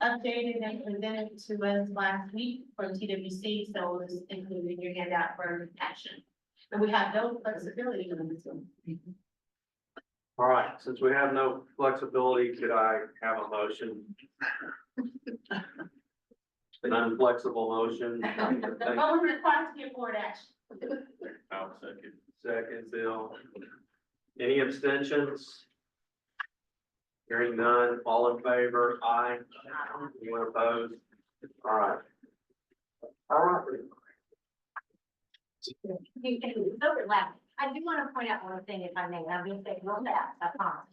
updated and presented to us last week from TWC, so it was included in your handout for action. And we have no flexibility in this one. All right, since we have no flexibility, could I have a motion? An unflexible motion. But we're required to get board action. I'll second. Second, Bill. Any abstentions? Hearing none, all in favor, aye. Anyone opposed? All right. All right. Overlap. I do want to point out one thing, if I may, and I'm going to say real fast, I promise.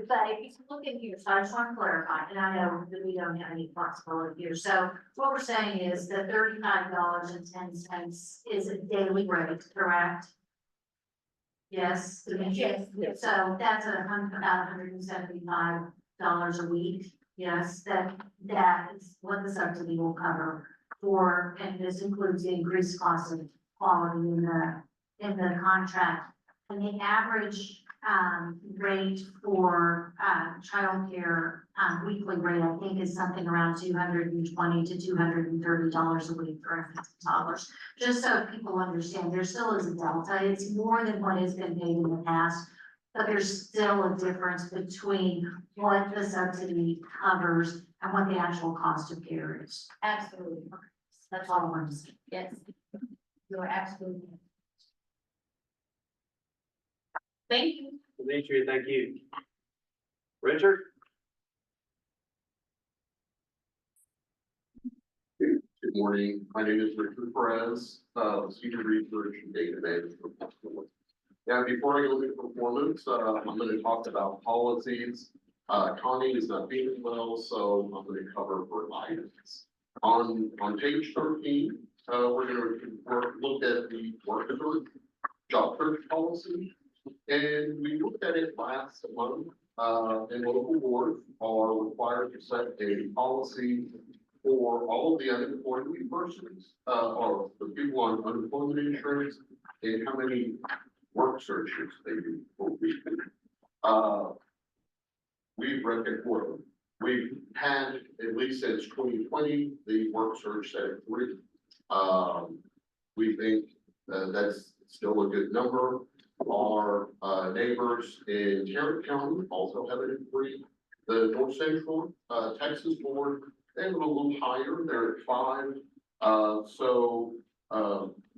But if you look in here, so I just want to clarify, and I know that we don't have any flexibility here. So what we're saying is that $35.10 is a daily rate, correct? Yes. Yes. So that's about $175 a week. Yes, that is what the subsidy will cover for, and this includes the increased cost of quality in the contract. And the average rate for childcare weekly rate, I think, is something around $220 to $230 a week for infants and toddlers. Just so people understand, there still is a delta. It's more than what has been paid in the past, but there's still a difference between what the subsidy covers and what the actual cost of care is. Absolutely. That's all I wanted to say. Yes. You are absolutely. Thank you. Dimitri, thank you. Richard? Good morning. My name is Richard Perez, Senior Research and Data Management. Now, before I go into performance, I'm going to talk about policies. Connie is not feeling well, so I'm going to cover her items. On page 13, we're going to look at the work job search policy. And we looked at it last month, and local boards are required to set a policy for all of the unemployed persons, or the people on unemployment insurance, and how many work searches they do per week. We've had, at least since 2020, the work search set at 3. We think that's still a good number. Our neighbors in Tarrant County also have it at 3. The North Central Texas board, they have it a little higher, they're at 5. So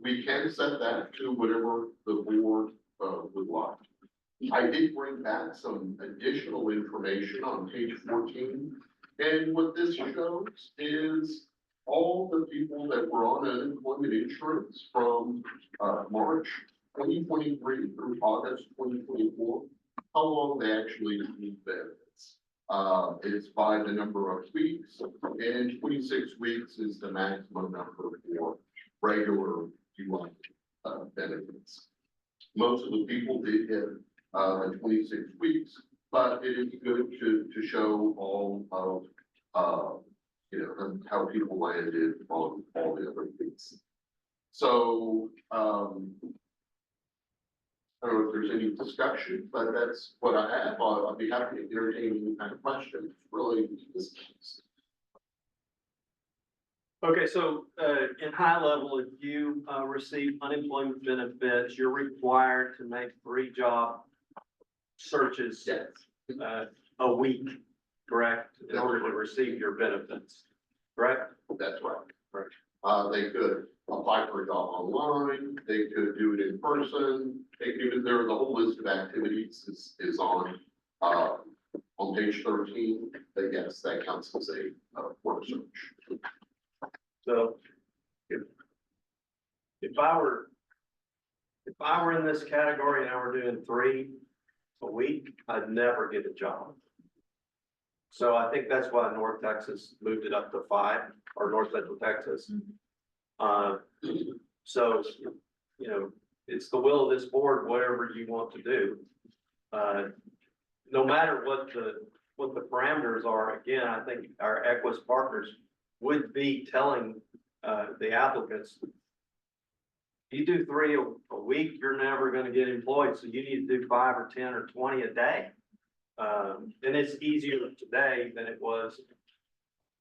we can set that to whatever the board would like. I did bring back some additional information on page 14. And what this shows is all the people that were on unemployment insurance from March 2023 through August 2024, how long they actually need benefits. It's by the number of weeks, and 26 weeks is the maximum number for regular benefits. Most of the people did get 26 weeks. but it is good to show all of, you know, how people landed on all the other things. So, I don't know if there's any discussion, but that's what I have. I'd be happy to entertain any kind of questions, really. This case. Okay, so, in high level, if you, receive unemployment benefits, you're required to make 3 job searches, Yes, a week, correct? In order to receive your benefits, correct? that's right. Right. They could apply for a job online, they could do it in person, they could even, there, the whole list of activities is on page 13, but yes, that counts as a, work search. So if I were in this category and I were doing 3 a week, I'd never get a job. So I think that's why North Texas moved it up to 5, or North Central Texas. So, you know, it's the will of this board, whatever you want to do. No matter what the parameters are, again, I think our Equus partners would be telling, the applicants, you do 3 a week, you're never gonna get employed, so you need to do 5 or 10 or 20 a day. And it's easier today than it was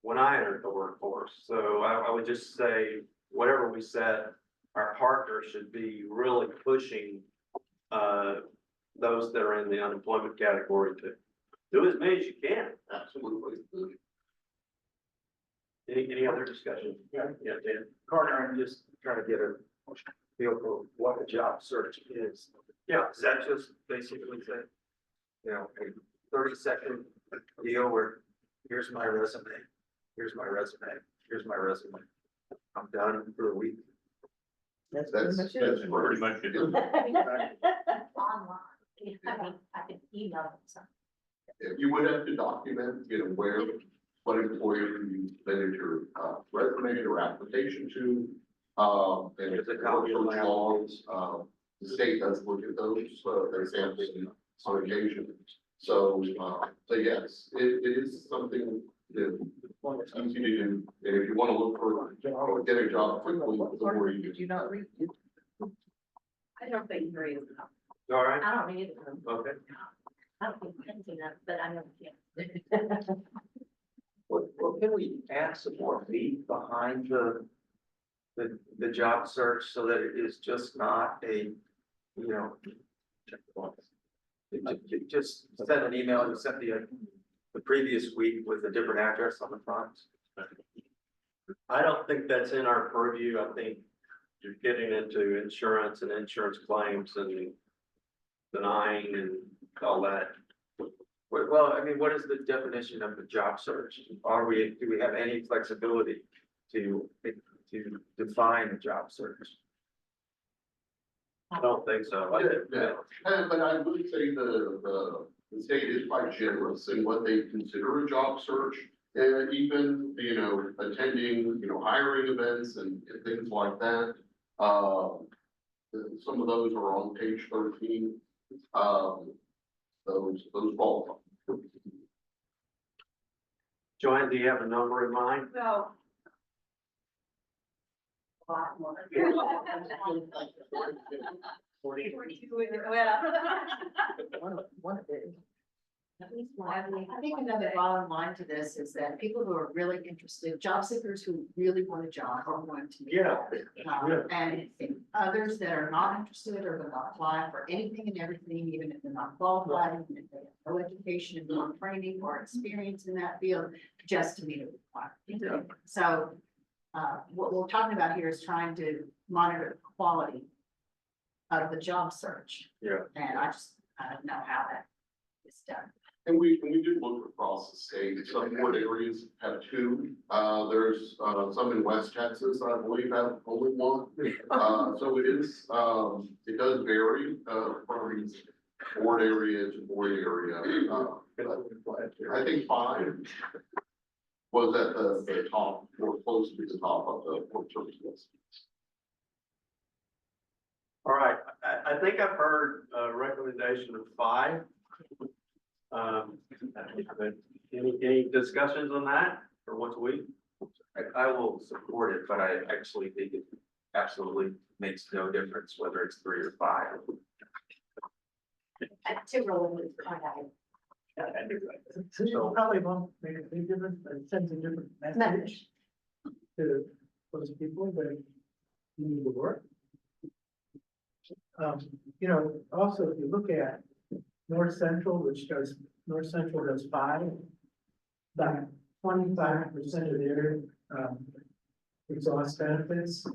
when I entered the workforce. So I would just say, whatever we said, our partners should be really pushing, those that are in the unemployment category to do as many as you can. Absolutely. Any other discussion? Yeah, Dan. Carter, I'm just trying to get a feel for what a job search is. Yeah, is that just basically say, You know, a 30-second deal where here's my resume, here's my resume, here's my resume. I'm done for the week. That's pretty much it. Online. I can email them some. If you would have to document, you know, where, what employer you submitted your, resume or application to. And There's a copy of my laws, the state does look at those, there's sampling on occasion. So, so yes, it is something that it's easy to do. And if you want to look for, or get a job quickly, the more you do. not read it? I don't think there is. all right, I don't need them. okay. I don't think anything of, but I know, yeah. Well, can we add some more meat behind the job search so that it is just not a, you know, just send an email and send the previous week with a different address on the front? I don't think that's in our purview. I think you're getting into insurance and insurance claims and denying and all that. Well, I mean, what is the definition of the job search? Do we have any flexibility to define a job search? I don't think so. Yeah, but I would say the state is quite generous in what they consider a job search. And even, you know, attending, you know, hiring events and things like that. Some of those are on page 13. Those qualify. Joanne, do you have a number in mind? So. I think another bottom line to this is that people who are really interested, job seekers who really want a job are going to. Yeah. And others that are not interested or will not apply for anything and everything, even if they're not qualified, even if they have no education and no training or experience in that field, just to meet a requirement. So, what we're talking about here is trying to monitor the quality of the job search. Yeah. And I don't know how that is done. And we did look across the state. Some board areas have 2. There's, some in West Texas, I believe, have only 1. So it is, it does vary, from board area to board area. But I think 5 was at the top, or close to the top of the work search list. All right, I think I've heard a recommendation of 5. Any discussions on that for once a week? I will support it, but I actually think it absolutely makes no difference whether it's 3 or 5. To roll with contact. So you probably won't make a big difference, but it sends a different message to those people that need the work. You know, also, if you look at North Central, North Central does 5, about 25% of their, exhaust benefits,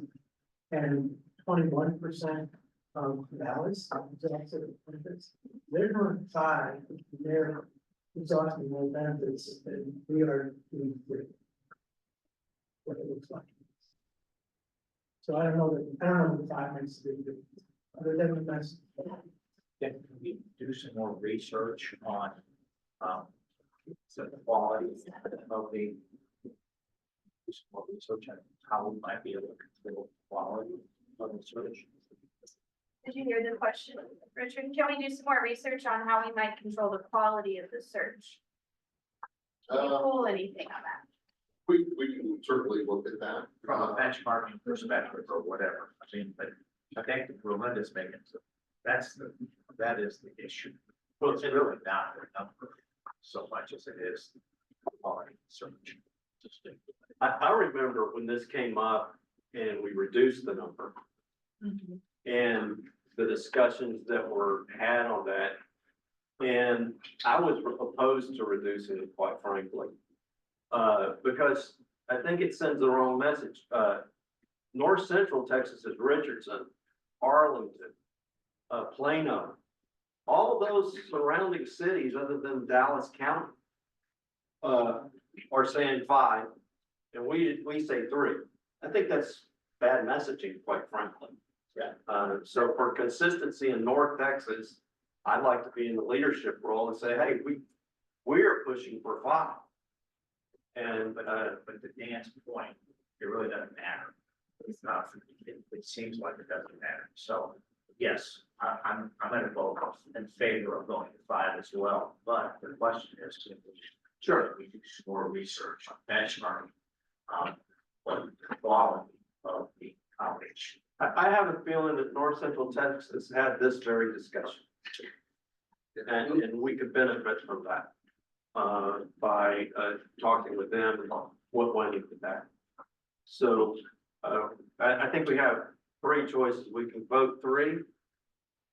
and 21% of Dallas exhaust benefits. They're doing 5, they're exhausting more benefits than we are doing 3. What it looks like. So I don't know that 5 makes a big difference, other than the mess. Can we do some more research on, the quality of the, do some more research on how we might be able to control the quality of the search? Did you hear the question, Richard? Can we do some more research on how we might control the quality of the search? Can you pull anything on that? We can certainly look at that. From a benchmarking perspective or whatever, I mean, but I think Melinda's making, that is the issue. Well, it's really not the number so much as it is quality search. I remember when this came up and we reduced the number. And the discussions that were had on that. And I was opposed to reducing it, quite frankly. Because I think it sends the wrong message. North Central Texas is Richardson, Arlington, Plano. All of those surrounding cities other than Dallas County are saying 5, and we say 3. I think that's bad messaging, quite frankly. Yeah. So for consistency in North Texas, I'd like to be in the leadership role and say, hey, we're pushing for 5. And, but to Dan's point, it really doesn't matter. It's not, it seems like it doesn't matter. So, yes, I'm gonna vote in favor of going to 5 as well. But the question is, sure, we do some more research on benchmarking, what the quality of the outreach. I have a feeling that North Central Texas had this very discussion. And we could benefit from that. By talking with them about what went into that. So I think we have 3 choices. We can vote 3,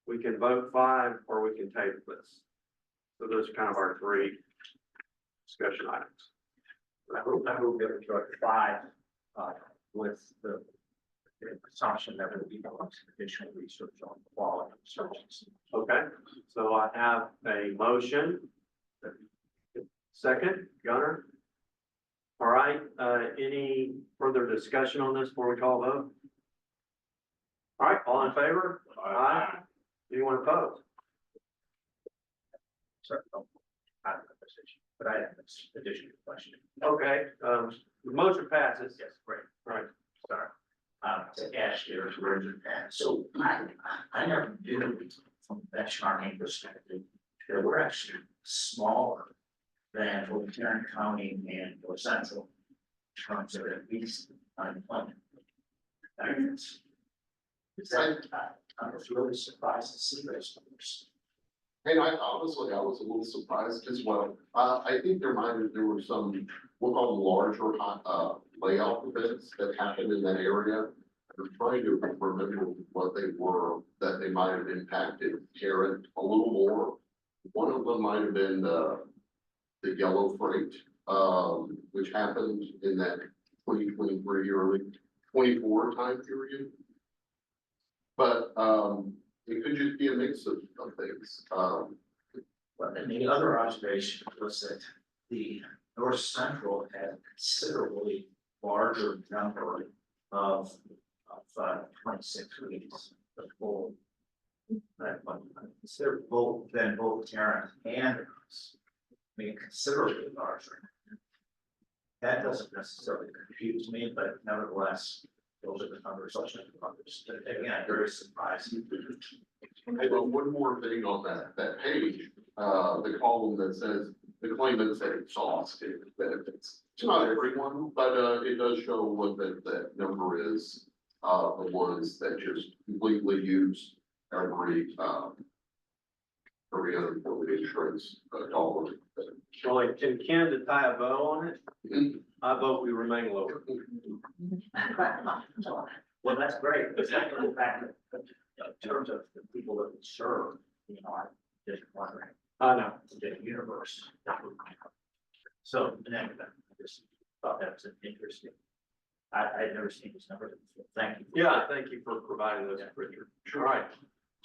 we can vote 5, or we can table this. So those are kind of our 3 discussion items. I hope we have to 5 with the assumption that there will be no additional research on quality of searches. Okay, so I have a motion. Second, Gunner. All right, any further discussion on this before we call a vote? All right, all in favor? Aye. Anyone opposed? Sorry, I have a position, but I have this additional question. Okay, the motion passes. Yes, great. All right. Sorry. To ask you, so I never did from a benchmarking perspective, they were actually smaller than both Tarrant County and North Central in terms of at least unemployment. I was really surprised to see those numbers. And I honestly, I was a little surprised as well. I think there were some, we'll call them larger, layout events that happened in that area. I'm trying to remember what they were, that they might have impacted Tarrant a little more. One of them might have been the yellow freight, which happened in that 2023 early 24 time period. But, it could just be a mix of things. But then the other observation was that the North Central had a considerably larger number of 26 weeks of full. Consider both Tarrant and us. I mean, considerably larger. That doesn't necessarily confuse me, but nevertheless, those are the numbers. Again, very surprising. Hey, but one more thing on that page, the column that says the claimants that exhausted benefits. It's not everyone, but, it does show what that number is, the ones that just completely use every unemployment insurance, dollar. Well, like, and Ken, to tie a bow on it, Mhm. I vote we remain lower. Well, that's great, but that's the fact that, in terms of the people that we serve, you know, I'm just wondering, I know. the universe. So, and then, I just thought that was an interesting. I'd never seen this number before, thank you. Yeah, thank you for providing those, Richard. All right.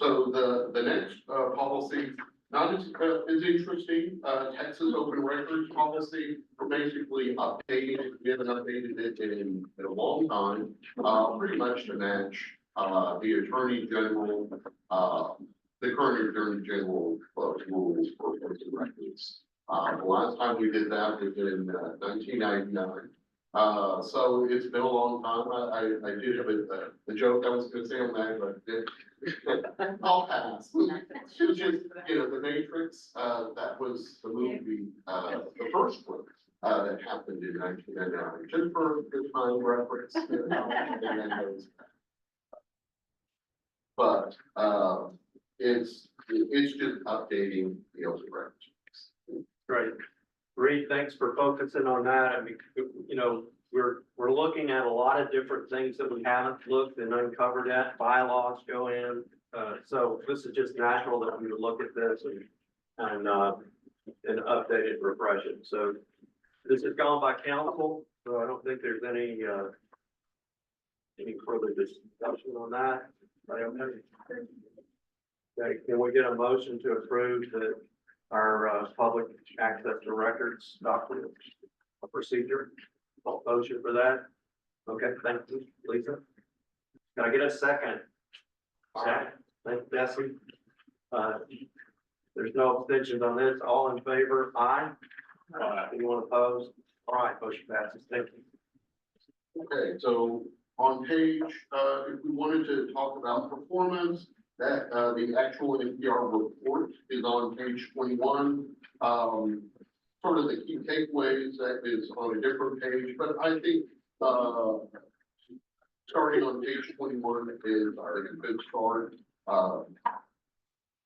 So the next, policy, not as interesting, Texas open records policy, we're basically updating it, we haven't updated it in a long time. Pretty much to match, the attorney general, the current attorney general, rules for open records. The last time we did that was in 1999. So it's been a long time. I did have a joke I was gonna say on that, but I'll pass. It's just, you know, The Matrix, that was the movie, the first one, that happened in 1999, just for good time reference. You know, and then those- But, it's just updating the open records. Great. Reed, thanks for focusing on that. I mean, you know, we're looking at a lot of different things that we haven't looked and uncovered at, bylaws go in. So this is just natural that we would look at this and update it, refresh it. So this has gone by council, so I don't think there's any further discussion on that. I don't know. Okay, can we get a motion to approve our public access to records document procedure? Motion for that? Okay, thank you, Lisa. Can I get a second? Second. Thank you, Bessie. There's no abstentions on this. All in favor? Aye. Anyone opposed? All right, motion passes. Thank you. Okay, so on page, if we wanted to talk about performance, that, the actual NPR report is on page 21. Sort of the key takeaways, that is on a different page, but I think, starting on page 21 is, I think, a good start.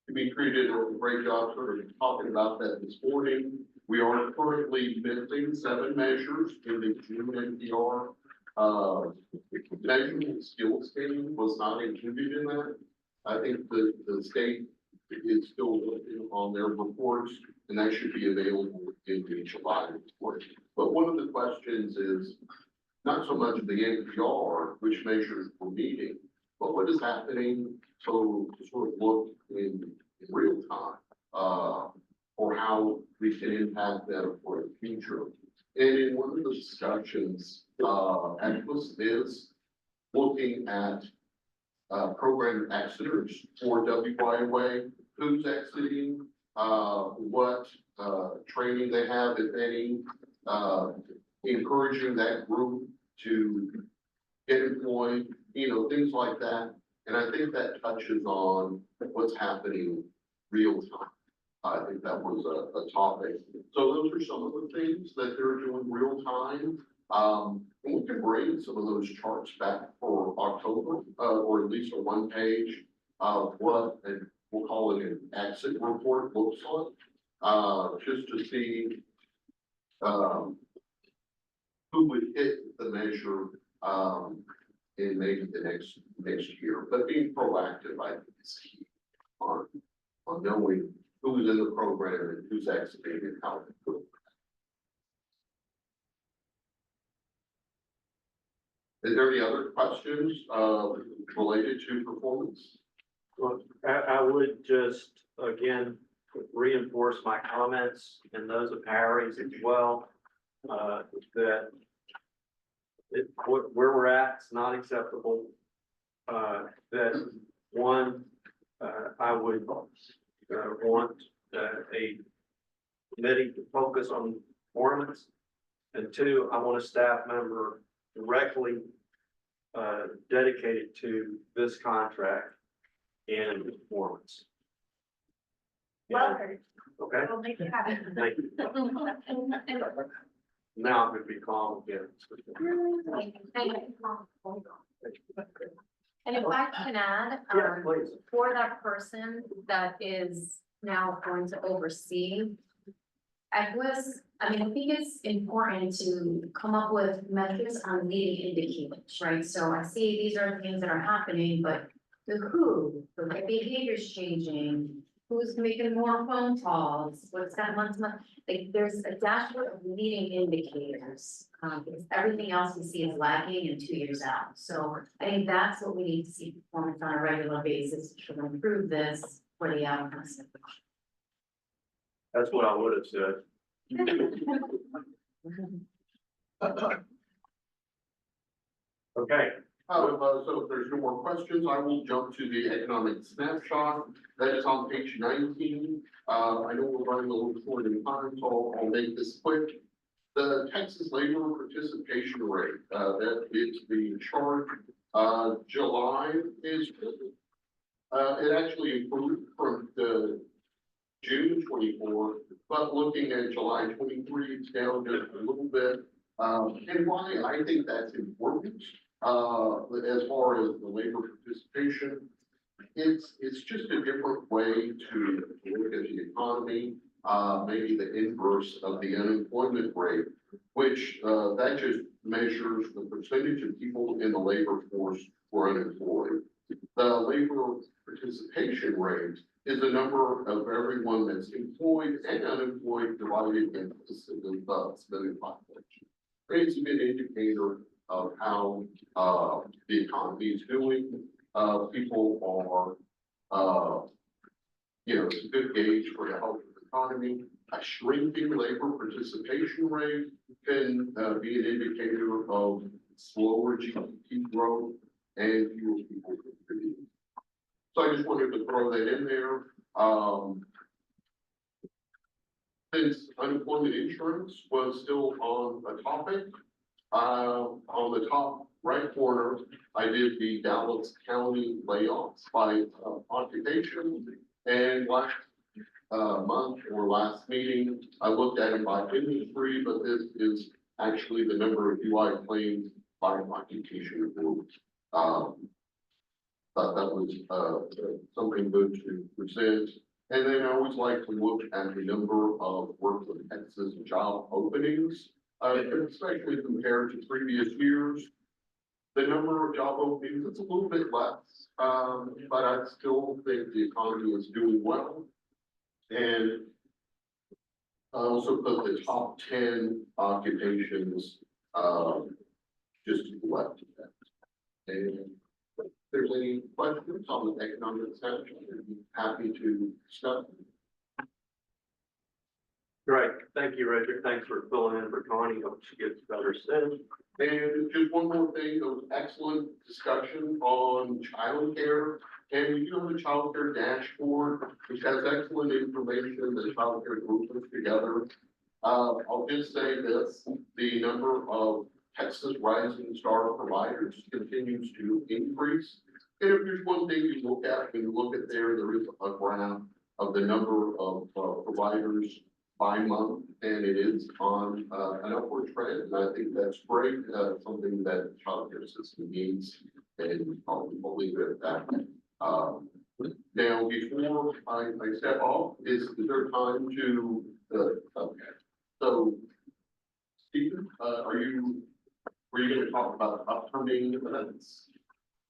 Dimitri did a great job sort of talking about that this morning. We are currently missing 7 measures in the June NPR. Measurement skills game was not included in that. I think the state is still working on their reports, and that should be available in the July report. But one of the questions is not so much the NPR, which measures we're meeting, but what is happening, so to sort of look in real time, or how we can impact that for the future. And in one of the discussions, Equus is looking at program exiters for WYOA, who's exiting, what training they have, if any, encouraging that group to get employed, you know, things like that. And I think that touches on what's happening real time. I think that was a topic. So those are some of the things that they're doing real time. And we can bring some of those charts back for October, or at least a 1-page of what, and we'll call it an exit report looks like, just to see, who would hit the measure, in maybe the next year. But being proactive, I think, is key on knowing who's in the program and who's exiting and how to do it. Is there any other questions, related to performance? Well, I would just, again, reinforce my comments and those of Harry's as well, that where we're at, it's not acceptable. That one, I would want a committee to focus on performance. And 2, I want a staff member directly dedicated to this contract and performance. Well heard. Okay, We'll make it happen. thank you. Now I'm gonna be calm again. And if I can add, Yeah, please. for that person that is now going to oversee, I think it's important to come up with metrics on leading indicators, right? So I see these are things that are happening, but the who, the behavior's changing, who's making more phone calls, what's that month to month? Like, there's a dashboard of leading indicators, because everything else we see is lagging and 2 years out. So I think that's what we need to see performance on a regular basis to improve this for the outcomes. That's what I would have said. Okay, So if there's no more questions, I will jump to the economic snapshot. That is on page 19. I know we're running a little short in time, so I'll make this quick. The Texas labor participation rate, that is the chart, July is, it actually improved from the June 24, but looking at July 23, it's down just a little bit. And why I think that's important, as far as the labor participation, it's just a different way to look at the economy, maybe the inverse of the unemployment rate, which, that just measures the percentage of people in the labor force who are unemployed. The labor participation rate is the number of everyone that's employed and unemployed divided into the civilian population. It's a good indicator of how, the economy is doing. People are, it's a good gauge for the health of the economy. A shrinking labor participation rate can, be an indicator of slower GDP growth and fewer people contributing. So I just wanted to throw that in there. Since unemployment insurance was still on a topic, on the top right corner, I did the Dallas County layoffs by occupation. And last month or last meeting, I looked at it by industry, but this is actually the number of UI claims by occupation group. Thought that was something good to present. And then I always like to look at the number of work with Texas job openings, especially compared to previous years. The number of job openings, it's a little bit less, but I still think the economy is doing well. And I also put the top 10 occupations, just to the left of that. And if there's any questions on the economic snapshot, I'd be happy to discuss. great. Thank you, Richard. Thanks for filling in for Connie. Hope she gets better soon. And just one more thing, there was excellent discussion on childcare. And we do have a childcare dashboard, which has excellent information that childcare group puts together. I'll just say this, the number of Texas Rising Star providers continues to increase. And if there's one thing you look at, when you look at there is a graph of the number of providers by month, and it is on an upward trend. And I think that's great, something that the childcare system needs, and I'll leave it at that. Now, before I step off, is there time to, okay. So, Stephen, were you gonna talk about upcoming events?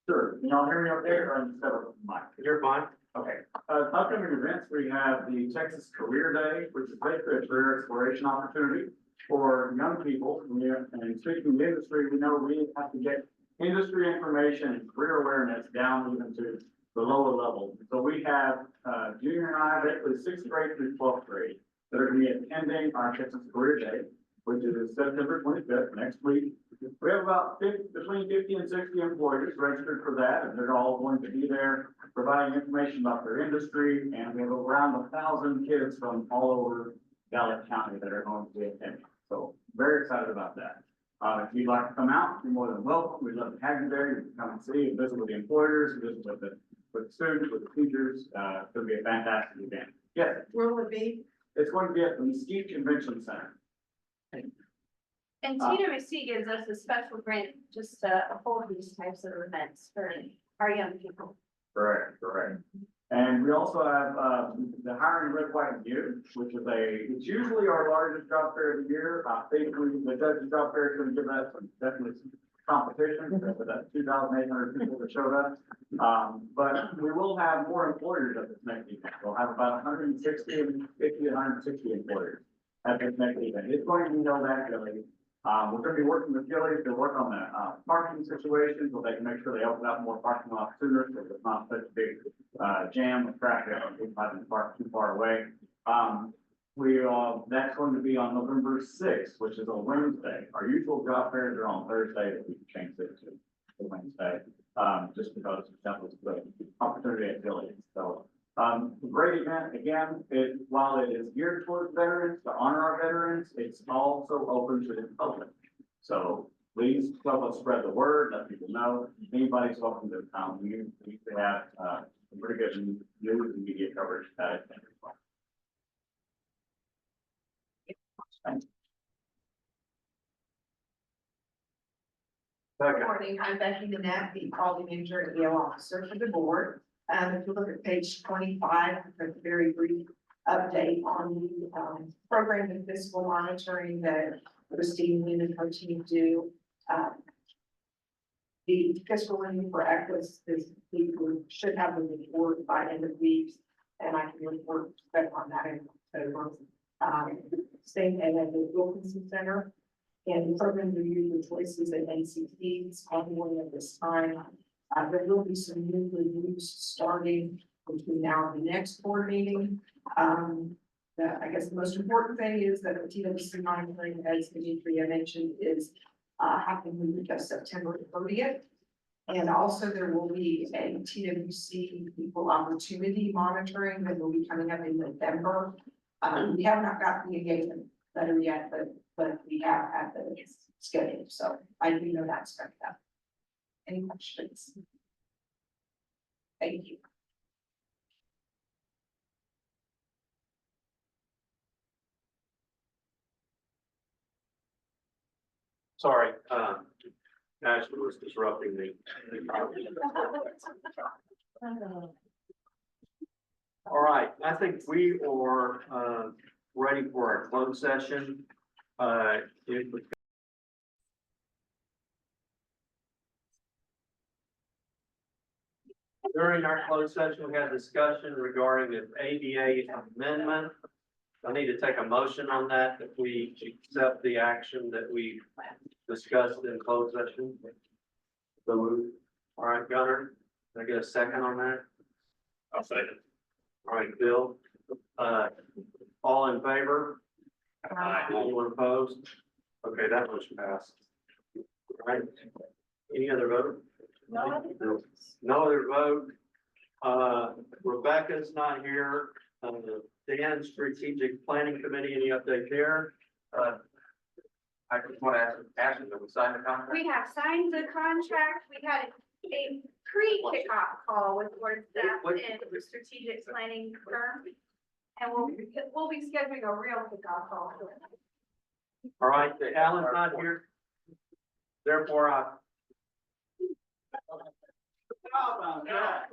Sure, can y'all hear me up there, or instead of mic? You're fine. Okay, upcoming events, we have the Texas Career Day, which is basically a career exploration opportunity for young people. And speaking of industry, we know we have to get industry information and career awareness down even to the lower level. So we have, junior high, basically 6th grade through 12th grade, that are gonna be attending our Texas Career Day, which is September 25th, next week. We have about between 50 and 60 employers registered for that, and they're all going to be there providing information about their industry. And we have around 1,000 kids from all over Gallup County that are going to be attending. So very excited about that. If you'd like to come out, you're more than welcome. We'd love to have you there. You can come and see and visit with the employers, visit with the students, with the teachers. It's going to be a fantastic event. Yes, Where would it be? it's going to be at the Mesquite Convention Center. And TWC gives us a special grant just to hold these types of events for our young people. Correct, correct. And we also have, the hiring red, white, and blue, which is it's usually our largest job fair of the year. I think the judge's job fair is going to give us definitely some competition with that 2,800 people that showed up. But we will have more employers at this next event. We'll have about 160 and 160 employers at this next event. It's going to be held actually. We're gonna be working with Gillies to work on the, parking situations, so they can make sure they open up more parking lots sooner, so there's not such a big, jam of traffic, people having to park too far away. That's going to be on November 6th, which is a Wednesday. Our usual job fairs are on Thursday, but we can change it to Wednesday, just because that was the opportunity at Gillies, so. Great event, again, while it is geared towards veterans, to honor our veterans, it's also open to the public. So please help us spread the word, let people know, anybody's welcome to come. We have, some pretty good news and media coverage at it. Good morning, I'm Becky Nanette, the quality manager and EO officer for the board. If you look at page 25, a very brief update on the program and fiscal monitoring that Christine Lynn and her team do. The fiscal review for Equus is, we should have a report by end of week, and I can report back on that in October. Same and then the Wilkinson Center and the program review the choices at NCTs ongoing at this time. There will be some new reviews starting between now and the next board meeting. I guess the most important thing is that the TWC monitoring, as Demetria mentioned, is happening week of September 30th. And also there will be a TWC equal opportunity monitoring that will be coming up in November. We have not got the engagement letter yet, but we have had the schedule, so I do know that's coming up. Any questions? Thank you. Sorry, Ashley was disrupting me. All right, I think we are, ready for our closed session. During our closed session, we had discussion regarding an ADA amendment. I need to take a motion on that, if we accept the action that we discussed in closed session. So moved. All right, Gunner, can I get a second on that? I'll second. All right, Bill, all in favor? Aye. Anyone opposed? Okay, that motion passed. All right, any other vote? No. No other vote. Rebecca's not here. Dan, Strategic Planning Committee, any update there? I just want to ask them, we signed the contract? We have signed the contract. We had a pre-kickoff call with board staff and the strategic planning firm. And we'll be scheduling a real kickoff call. All right, Alan's not here. Therefore, How about that?